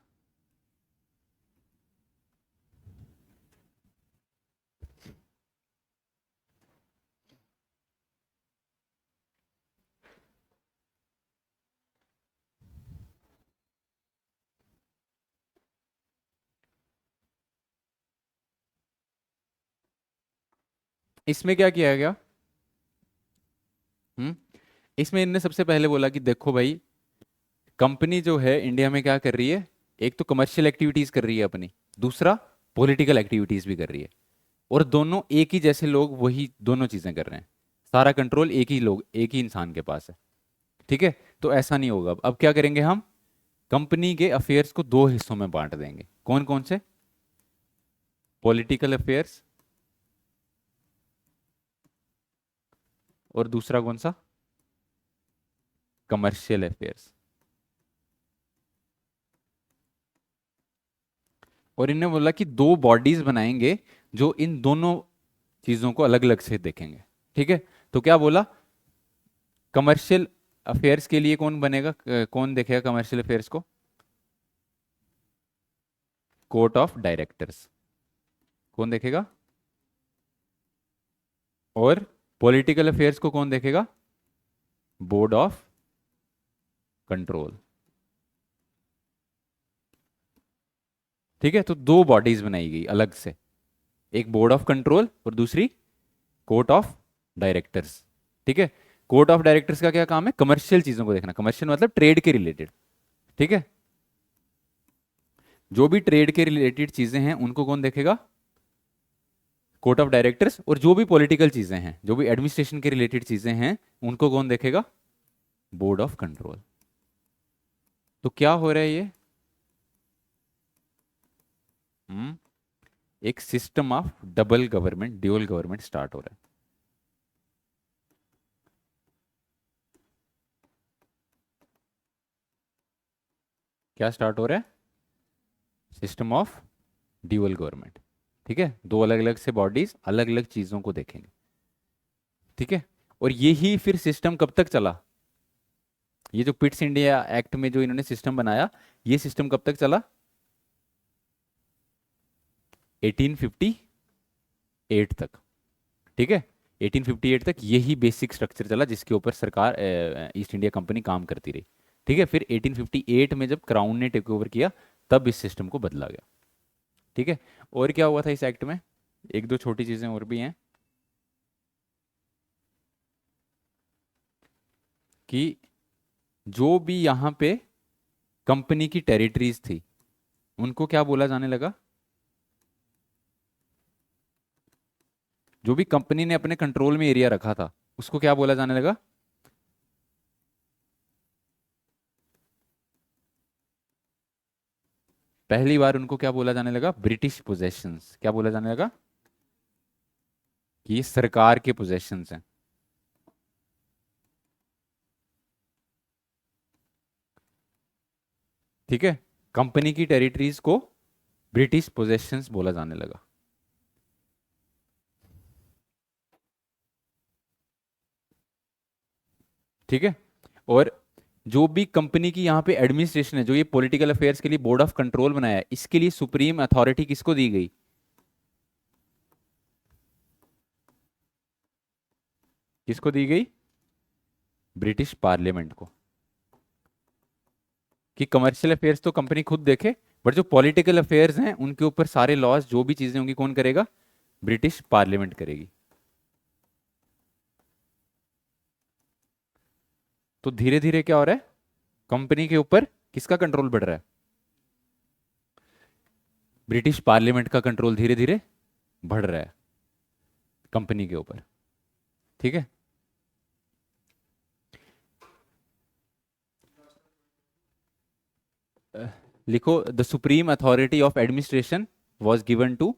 [SPEAKER 1] इसमें क्या किया गया? हम्म इसमें इनने सबसे पहले बोला कि देखो भाई, कंपनी जो है इंडिया में क्या कर रही है, एक तो कमर्शियल एक्टिविटीज कर रही है अपनी, दूसरा पॉलिटिकल एक्टिविटीज भी कर रही है, और दोनों एक ही जैसे लोग वही दोनों चीजें कर रहे हैं। सारा कंट्रोल एक ही लोग, एक ही इंसान के पास है। ठीक है, तो ऐसा नहीं होगा। अब क्या करेंगे हम, कंपनी के अफेयर्स को दो हिस्सों में बांट देंगे। कौन कौन से? पॉलिटिकल अफेयर्स, और दूसरा कौन सा? Commercial affairs. और इन्होंने बोला कि दो बॉडीज बनाएंगे जो इन दोनों चीजों को अलग अलग से देखेंगे। ठीक है, तो क्या बोला, कमर्शियल अफेयर्स के लिए कौन बनेगा, कौन देखेगा कमर्शियल अफेयर्स को? Court of directors. कौन देखेगा? और पॉलिटिकल अफेयर्स को कौन देखेगा? Board of control. ठीक है, तो दो बॉडीज बनाई गई अलग से, एक बोर्ड ऑफ कंट्रोल और दूसरी कोर्ट ऑफ डायरेक्टर्स। ठीक है, कोर्ट ऑफ डायरेक्टर्स का क्या काम है? कमर्शियल चीजों को देखना। कमर्शियल मतलब ट्रेड के रिलेटेड। ठीक है, जो भी ट्रेड के रिलेटेड चीजें हैं उनको कौन देखेगा? Court of directors. और जो भी पॉलिटिकल चीजें हैं, जो भी एडमिनिस्ट्रेशन के रिलेटेड चीजें हैं, उनको कौन देखेगा? Board of control. तो क्या हो रहा है ये? हम्म एक system of double government, dual government start हो रहा है। क्या स्टार्ट हो रहा है? System of dual government. ठीक है, दो अलग अलग से बॉडीज अलग अलग चीजों को देखेंगे। ठीक है, और यही फिर सिस्टम कब तक चला? ये जो पिट्स इंडिया एक्ट में जो इन्होंने सिस्टम बनाया, ये सिस्टम कब तक चला? 1858 तक। ठीक है, 1858 तक यही बेसिक स्ट्रक्चर चला जिसके ऊपर सरकार, ईस्ट इंडिया कंपनी काम करती रही। ठीक है, फिर 1858 में जब क्राउन ने टेक ओवर किया, तब इस सिस्टम को बदला गया। ठीक है, और क्या हुआ था इस एक्ट में? एक दो छोटी चीजें और भी हैं कि जो भी यहाँ पे कंपनी की टेरिटरीज थी, उनको क्या बोला जाने लगा? जो भी कंपनी ने अपने कंट्रोल में एरिया रखा था, उसको क्या बोला जाने लगा? पहली बार उनको क्या बोला जाने लगा? British possessions. क्या बोला जाने लगा? कि ये सरकार के पोजेशंस हैं। ठीक है, कंपनी की टेरिटरीज को ब्रिटिश पोजेशंस बोला जाने लगा। ठीक है, और जो भी कंपनी की यहाँ पे एडमिनिस्ट्रेशन है, जो ये पॉलिटिकल अफेयर्स के लिए बोर्ड ऑफ कंट्रोल बनाया है, इसके लिए सुप्रीम अथॉरिटी किसको दी गई? किसको दी गई? ब्रिटिश पार्लियामेंट को। कि कमर्शियल अफेयर्स तो कंपनी खुद देखे, बट जो पॉलिटिकल अफेयर्स हैं उनके ऊपर सारे लॉज, जो भी चीजें होंगी, कौन करेगा? ब्रिटिश पार्लियामेंट करेगी। तो धीरे धीरे क्या हो रहा है, कंपनी के ऊपर किसका कंट्रोल बढ़ रहा है? ब्रिटिश पार्लियामेंट का कंट्रोल धीरे धीरे बढ़ रहा है कंपनी के ऊपर। ठीक है, लिखो, the supreme authority of administration was given to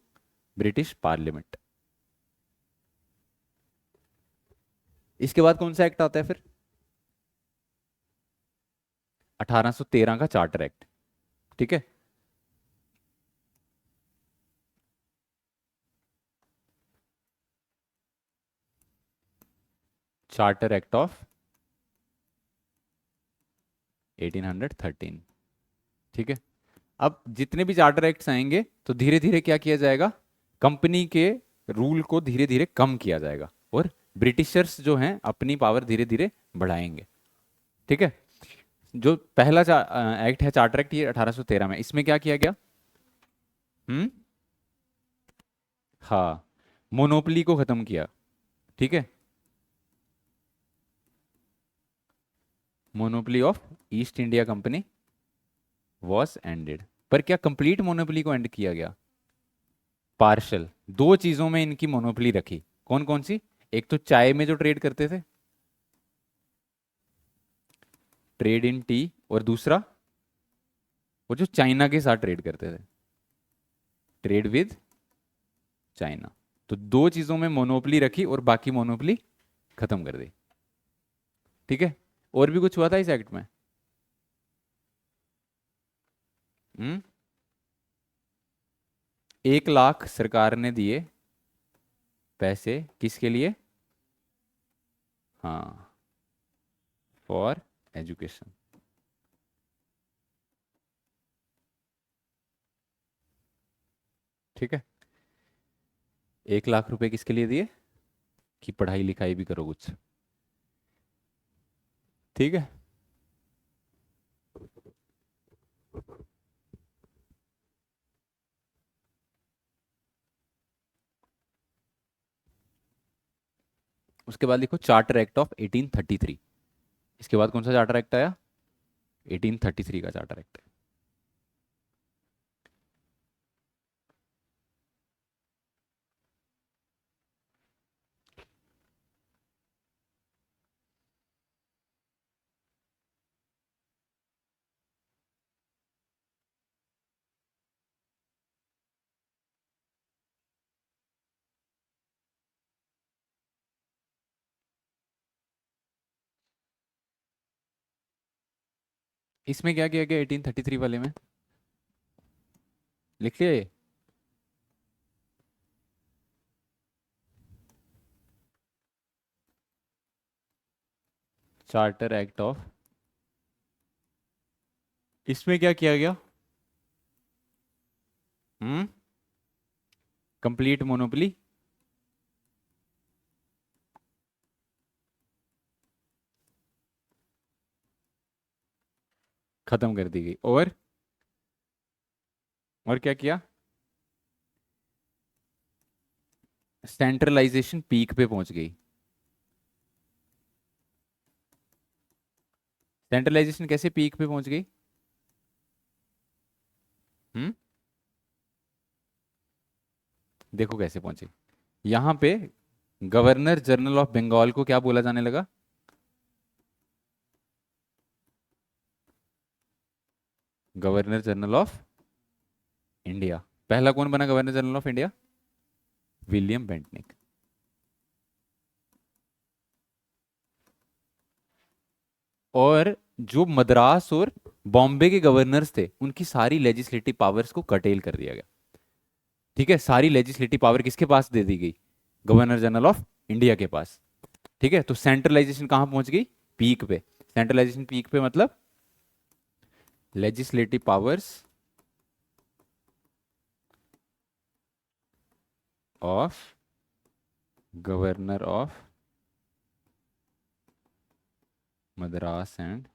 [SPEAKER 1] British parliament. इसके बाद कौन सा एक्ट आता है फिर? 1813 का चार्टर एक्ट। ठीक है, चार्टर एक्ट ऑफ 1813। ठीक है, अब जितने भी चार्टर एक्ट्स आएंगे तो धीरे धीरे क्या किया जाएगा, कंपनी के रूल को धीरे धीरे कम किया जाएगा, और ब्रिटिशर्स जो हैं अपनी पावर धीरे धीरे बढ़ाएंगे। ठीक है, जो पहला एक्ट है चार्टर एक्ट, ये 1813 में, इसमें क्या किया गया? हम्म हाँ, मोनोपली को खत्म किया। ठीक है, monopoly of east India company was ended. पर क्या कंप्लीट मोनोपोली को एंड किया गया? पार्शल। दो चीजों में इनकी मोनोपोली रखी, कौन कौन सी? एक तो चाय में जो ट्रेड करते थे, ट्रेड इन टी, और दूसरा वो जो चाइना के साथ ट्रेड करते थे, ट्रेड विद चाइना। तो दो चीजों में मोनोपोली रखी और बाकी मोनोपोली खत्म कर दी। ठीक है, और भी कुछ हुआ था इस एक्ट में? हम्म 1 लाख सरकार ने दिए पैसे, किसके लिए? हाँ, फॉर एजुकेशन। ठीक है, 1 लाख रुपए किसके लिए दिए? कि पढ़ाई लिखाई भी करो कुछ। ठीक है, उसके बाद लिखो चार्टर एक्ट ऑफ 1833। इसके बाद कौन सा चार्टर एक्ट आया? 1833 का चार्टर एक्ट। इसमें क्या किया गया 1833 वाले में? लिख लिया ये? चार्टर एक्ट ऑफ, इसमें क्या किया गया? हम्म कंप्लीट मोनोपोली खत्म कर दी गई, और क्या किया? सेंट्रलाइजेशन पीक पे पहुंच गई। सेंट्रलाइजेशन कैसे पीक पे पहुंच गई? हम्म देखो कैसे पहुंची। यहां पे गवर्नर जनरल ऑफ बंगाल को क्या बोला जाने लगा? Governor general of India. पहला कौन बना governor general of India? William Bentinck. और जो मद्रास और बॉम्बे के गवर्नर्स थे, उनकी सारी लेजिस्लेटिव पावर्स को कटेल कर दिया गया। ठीक है, सारी लेजिस्लेटिव पावर किसके पास दे दी गई? गवर्नर जनरल ऑफ इंडिया के पास। ठीक है, तो सेंट्रलाइजेशन कहां पहुंच गई? पीक पे। सेंट्रलाइजेशन पीक पे मतलब legislative powers of governor of Madras and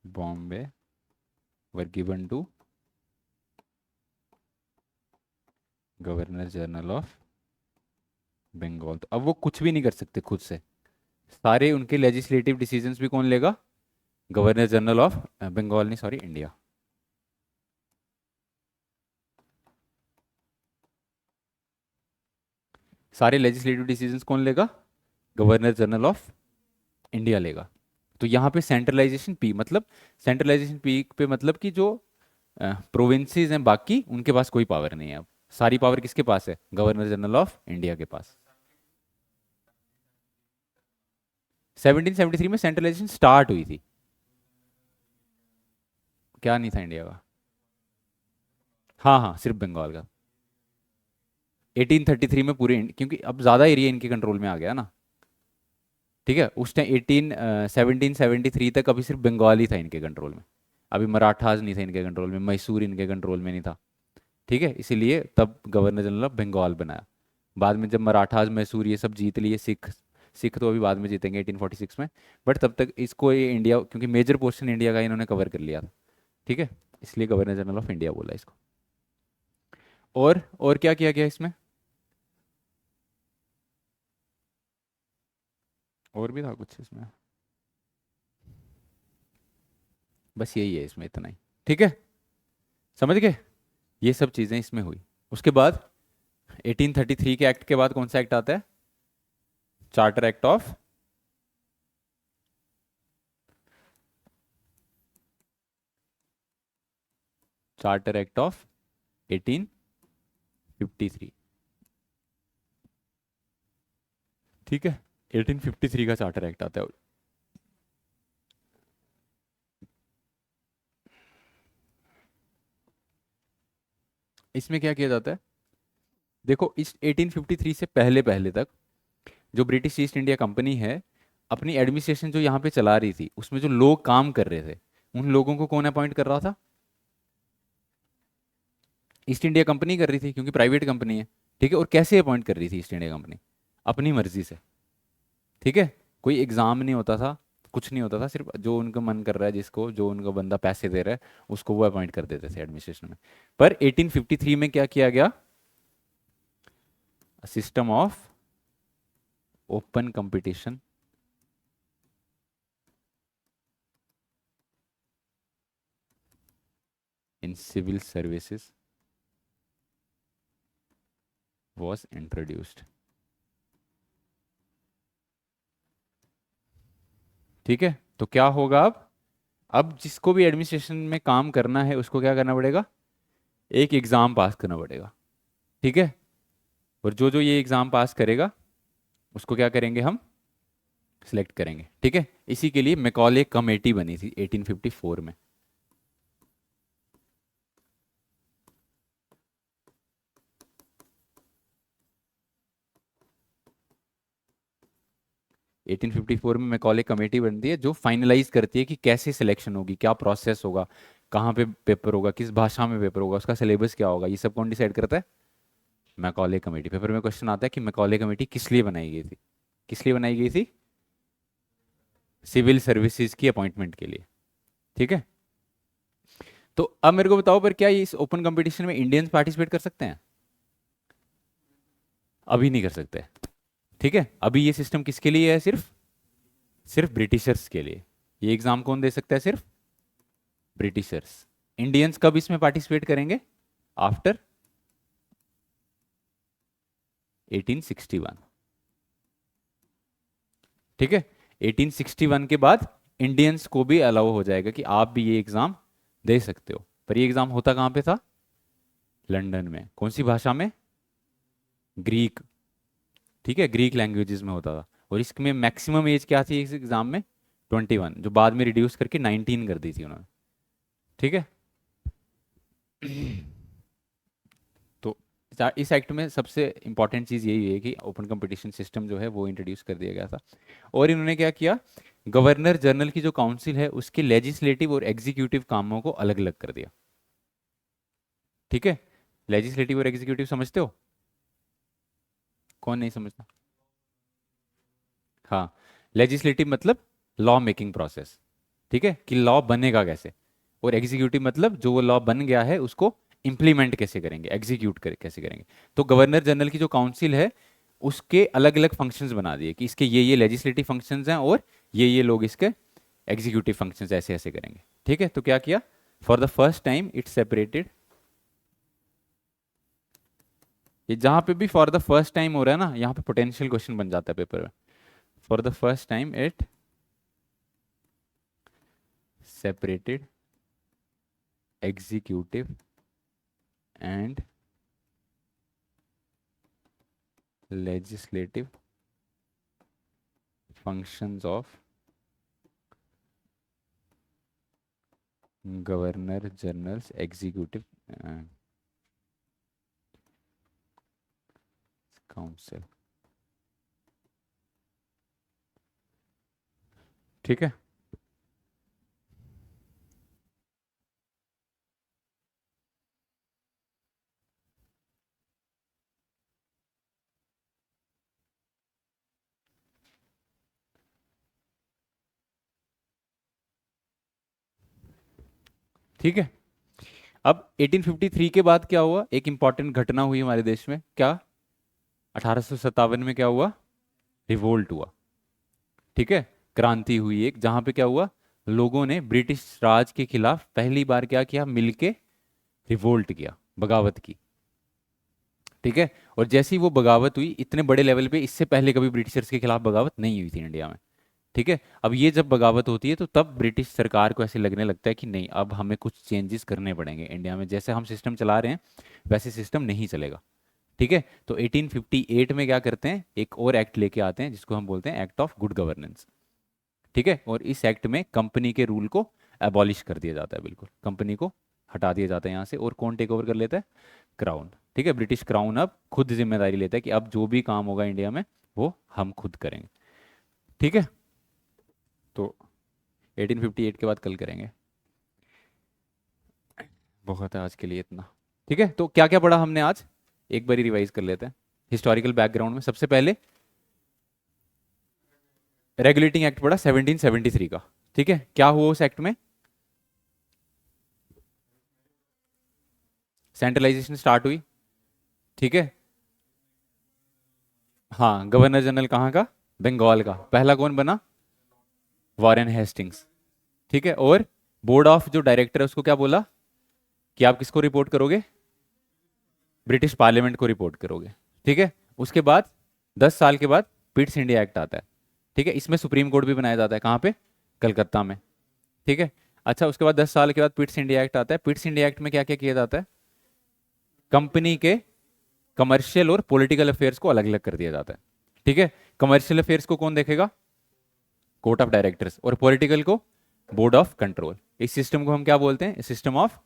[SPEAKER 1] Bombay were given to governor general of Bengal. तो अब वो कुछ भी नहीं कर सकते खुद से, सारे उनके लेजिस्लेटिव डिसीजंस भी कौन लेगा? गवर्नर जनरल ऑफ बंगाल, नहीं सॉरी, इंडिया। सारे लेजिस्लेटिव डिसीजंस कौन लेगा? गवर्नर जनरल ऑफ इंडिया लेगा। तो यहाँ पे सेंट्रलाइजेशन पी मतलब, सेंट्रलाइजेशन पीक पे मतलब कि जो प्रोविंसेस हैं बाकी, उनके पास कोई पावर नहीं है अब। सारी पावर किसके पास है? गवर्नर जनरल ऑफ इंडिया के पास। 1773 में सेंट्रलाइजेशन स्टार्ट हुई थी। क्या नहीं था इंडिया का? हाँ हाँ, सिर्फ बंगाल का। 1833 में पूरे क्योंकि अब ज़्यादा एरिया इनके कंट्रोल में आ गया ना। ठीक है, उस टाइम 1773 तक अभी सिर्फ बंगाल ही था इनके कंट्रोल में। अभी मराठास नहीं था इनके कंट्रोल में, मैसूर इनके कंट्रोल में नहीं था। ठीक है, इसीलिए तब गवर्नर जनरल ऑफ बंगाल बनाया। बाद में जब मराठास मैसूर ये सब जीत लिए, सिख सिख तो अभी बाद में जीतेंगे 1846 में। बट तब तक इसको ये इंडिया, क्योंकि मेजर पोर्शन इंडिया का इन्होंने कवर कर लिया था। ठीक है, इसलिए गवर्नर जनरल ऑफ इंडिया बोला इसको। और क्या किया गया इसमें? और भी था कुछ इसमें, बस यही है इसमें, इतना ही। ठीक है, समझ गए? ये सब चीज़ें इसमें हुई। उसके बाद 1833 के एक्ट के बाद कौन सा एक्ट आता है? Charter act of, charter act of 1853। ठीक है, 1853 का चार्टर एक्ट आता है। इसमें क्या किया जाता है? देखो, इस 1853 से पहले पहले तक जो ब्रिटिश ईस्ट इंडिया कंपनी है, अपनी एडमिनिस्ट्रेशन जो यहाँ पे चला रही थी, उसमें जो लोग काम कर रहे थे, उन लोगों को कौन अपॉइंट कर रहा था? ईस्ट इंडिया कंपनी कर रही थी, क्योंकि प्राइवेट कंपनी है। ठीक है, और कैसे अपॉइंट कर रही थी ईस्ट इंडिया कंपनी? अपनी मर्जी से। ठीक है, कोई एग्जाम नहीं होता था, कुछ नहीं होता था, सिर्फ जो उनका मन कर रहा है, जिसको जो उनका बंदा पैसे दे रहा है, उसको वो अपॉइंट कर देते थे एडमिनिस्ट्रेशन में। पर 1853 में क्या किया गया? System of open competition in civil services was introduced। ठीक है, तो क्या होगा अब जिसको भी एडमिनिस्ट्रेशन में काम करना है, उसको क्या करना पड़ेगा? एक एग्जाम पास करना पड़ेगा। ठीक है, और जो जो ये एग्जाम पास करेगा, उसको क्या करेंगे हम? सिलेक्ट करेंगे। ठीक है, इसी के लिए मैकॉले कमेटी बनी थी 1854 में। 1854 में मैकॉले कमेटी बनती है, जो फाइनलाइज करती है कि कैसे सिलेक्शन होगी, क्या प्रोसेस होगा, कहाँ पे पेपर होगा, किस भाषा में पेपर होगा, उसका सिलेबस क्या होगा, ये सब कौन डिसाइड करता है? Macaulay committee. पेपर में क्वेश्चन आता है कि मैकॉले कमेटी किस लिए बनाई गई थी? किस लिए बनाई गई थी? सिविल सर्विसेज की अपॉइंटमेंट के लिए। ठीक है, तो अब मेरे को बताओ, पर क्या इस ओपन कंपटीशन में इंडियंस पार्टिसिपेट कर सकते हैं? अभी नहीं कर सकते। ठीक है, अभी ये सिस्टम किसके लिए है? सिर्फ सिर्फ ब्रिटिशर्स के लिए। ये एग्जाम कौन दे सकता है? सिर्फ ब्रिटिशर्स। इंडियंस कब इसमें पार्टिसिपेट करेंगे? आफ्टर 1861। ठीक है, 1861 के बाद इंडियंस को भी अलाउ हो जाएगा कि आप भी ये एग्जाम दे सकते हो। पर ये एग्जाम होता कहाँ पे था? लंदन में। कौन सी भाषा में? ग्रीक। ठीक है, ग्रीक लैंग्वेजेस में होता था। और इसमें मैक्सिमम एज क्या थी इस एग्जाम में? 21, जो बाद में रिड्यूस करके 19 कर दी थी उन्होंने। ठीक है, तो इस एक्ट में सबसे इंपॉर्टेंट चीज़ यही है कि ओपन कंपटीशन सिस्टम जो है वो इंट्रोड्यूस कर दिया गया था। और इन्होंने क्या किया? गवर्नर जनरल की जो काउंसिल है, उसके लेजिस्लेटिव और एग्जीक्यूटिव कामों को अलग अलग कर दिया। ठीक है, लेजिस्लेटिव और एग्जीक्यूटिव समझते हो? कौन नहीं समझता? हाँ, लेजिस्लेटिव मतलब लॉ मेकिंग प्रोसेस। ठीक है, कि लॉ बनेगा कैसे। और एग्जीक्यूटिव मतलब जो वो लॉ बन गया है, उसको इंप्लीमेंट कैसे करेंगे, एग्जीक्यूट कैसे करेंगे। तो गवर्नर जनरल की जो काउंसिल है, उसके अलग अलग फंक्शंस बना दिए कि इसके ये लेजिस्लेटिव फंक्शंस हैं, और ये लोग इसके एग्जीक्यूटिव फंक्शंस ऐसे ऐसे करेंगे। ठीक है, तो क्या किया? For the first time it separated. ये जहां पे भी फॉर द फर्स्ट टाइम हो रहा है ना, यहाँ पे पोटेंशियल क्वेश्चन बन जाता है पेपर में। For the first time it separated executive and legislative functions of governor general's executive council। ठीक है, ठीक है। अब 1853 के बाद क्या हुआ? एक इंपॉर्टेंट घटना हुई हमारे देश में। क्या? 1857 में क्या हुआ? रिवोल्ट हुआ। ठीक है, क्रांति हुई एक, जहां पे क्या हुआ, लोगों ने ब्रिटिश राज के खिलाफ पहली बार क्या किया, मिलके रिवोल्ट किया, बगावत की। ठीक है, और जैसी वो बगावत हुई इतने बड़े लेवल पे, इससे पहले कभी ब्रिटिशर्स के खिलाफ बगावत नहीं हुई थी इंडिया में। ठीक है, अब ये जब बगावत होती है तो तब ब्रिटिश सरकार को ऐसे लगने लगता है कि नहीं, अब हमें कुछ चेंजेस करने पड़ेंगे इंडिया में, जैसे हम सिस्टम चला रहे हैं वैसे सिस्टम नहीं चलेगा। ठीक है, तो 1858 में क्या करते हैं, एक और एक्ट लेके आते हैं जिसको हम बोलते हैं एक्ट ऑफ गुड गवर्नेंस। ठीक है, और इस एक्ट में कंपनी के रूल को एबॉलिश कर दिया जाता है, बिल्कुल कंपनी को हटा दिया जाता है यहाँ से, और कौन टेक ओवर कर लेता है, क्राउन। ठीक है, ब्रिटिश क्राउन अब खुद जिम्मेदारी लेता है कि अब जो भी काम होगा इंडिया में वो हम खुद करेंगे। ठीक है, तो 1858 के बाद कल करेंगे, बहुत है आज के लिए इतना। ठीक है, तो क्या क्या पढ़ा हमने आज, एक बार रिवाइज कर लेते हैं। हिस्टोरिकल बैकग्राउंड में सबसे पहले रेगुलेटिंग एक्ट पढ़ा 1773 का। ठीक है, क्या हुआ उस एक्ट में, सेंट्रलाइजेशन स्टार्ट हुई। ठीक है, हाँ, गवर्नर जनरल कहाँ का, बंगाल का, पहला कौन बना, वॉरेन हेस्टिंग्स। ठीक है, और बोर्ड ऑफ जो डायरेक्टर है उसको क्या बोला कि आप किसको रिपोर्ट करोगे, ब्रिटिश पार्लियामेंट को रिपोर्ट करोगे। ठीक है, उसके बाद 10 साल के बाद पिट्स इंडिया एक्ट आता है। ठीक है, इसमें सुप्रीम कोर्ट भी बनाया जाता है, कहाँ पे, कलकत्ता में। ठीक है, अच्छा, उसके बाद 10 साल के बाद पिट्स इंडिया एक्ट आता है। पिट्स इंडिया एक्ट में क्या क्या किया जाता है, कंपनी के कमर्शियल और पॉलिटिकल अफेयर्स को अलग अलग कर दिया जाता है। ठीक है, कमर्शियल अफेयर्स को कौन देखेगा, कोर्ट ऑफ डायरेक्टर्स, और पॉलिटिकल को बोर्ड ऑफ कंट्रोल। इस सिस्टम को हम क्या बोलते हैं, system of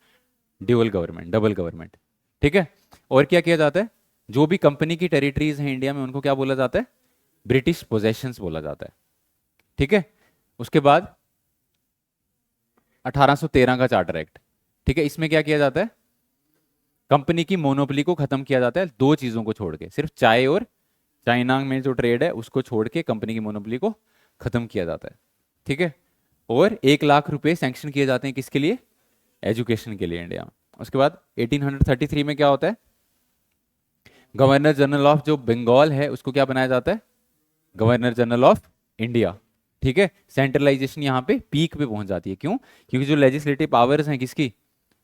[SPEAKER 1] dual government, double government. ठीक है, और क्या किया जाता है, जो भी कंपनी की टेरिटरीज हैं इंडिया में उनको क्या बोला जाता है, ब्रिटिश पोजेशंस बोला जाता है। ठीक है, उसके बाद 1813 का चार्टर एक्ट। ठीक है, इसमें क्या किया जाता है, कंपनी की मोनोपोली को खत्म किया जाता है, दो चीजों को छोड़ के, सिर्फ चाय और चाइना में जो ट्रेड है उसको छोड़ के कंपनी की मोनोपोली को खत्म किया जाता है। ठीक है, और 1 लाख रुपए सैंक्शन किए जाते हैं किसके लिए, एजुकेशन के लिए इंडिया में। उसके बाद 1833 में क्या होता है, गवर्नर जनरल ऑफ जो बंगाल है उसको क्या बनाया जाता है, गवर्नर जनरल ऑफ इंडिया। ठीक है, सेंट्रलाइजेशन यहाँ पे पीक पे पहुंच जाती है, क्यों, क्योंकि जो लेजिस्लेटिव पावर्स हैं किसकी,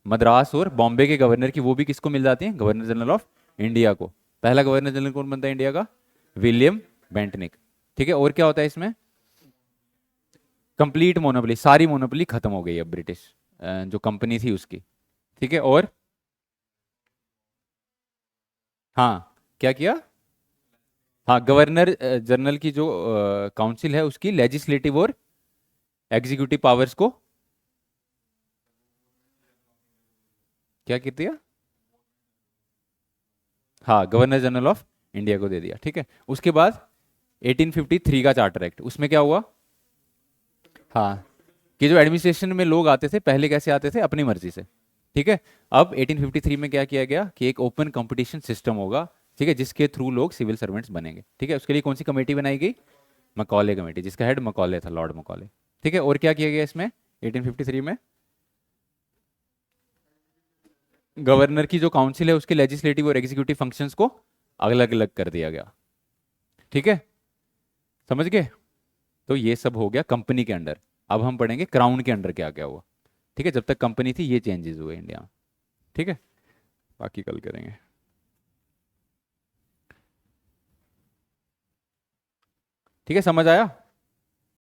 [SPEAKER 1] मद्रास और बॉम्बे के गवर्नर की, वो भी किसको मिल जाती हैं, गवर्नर जनरल ऑफ इंडिया को। पहला गवर्नर जनरल कौन बनता है इंडिया का, विलियम बेंटनिक। ठीक है, और क्या होता है इसमें, कंप्लीट मोनोपोली, सारी मोनोपोली खत्म हो गई अब ब्रिटिश जो कंपनी थी उसकी। ठीक है, और हाँ, क्या किया, हाँ, गवर्नर जनरल की जो काउंसिल है उसकी लेजिस्लेटिव और एग्जीक्यूटिव पावर्स को क्या कर दिया, हाँ, गवर्नर जनरल ऑफ इंडिया को दे दिया। ठीक है, उसके बाद 1853 का चार्टर एक्ट, उसमें क्या हुआ, हाँ, कि जो एडमिनिस्ट्रेशन में लोग आते थे पहले कैसे आते थे, अपनी मर्जी से। ठीक है, अब 1853 में क्या किया गया कि एक ओपन कंपटीशन सिस्टम होगा, ठीक है, जिसके थ्रू लोग सिविल सर्वेंट्स बनेंगे। ठीक है, उसके लिए कौन सी कमेटी बनाई गई, मकौले कमेटी, जिसका हेड मकौले था, लॉर्ड मकौले। ठीक है, और क्या किया गया इसमें 1853 में, गवर्नर की जो काउंसिल है उसके लेजिस्लेटिव और एग्जीक्यूटिव फंक्शंस को अलग अलग कर दिया गया। ठीक है, समझ गए, तो ये सब हो गया कंपनी के अंडर। अब हम पढ़ेंगे क्राउन के अंडर क्या क्या हुआ। ठीक है, जब तक कंपनी थी ये चेंजेस हुए इंडिया में। ठीक है, बाकी कल करेंगे। ठीक है, समझ आया।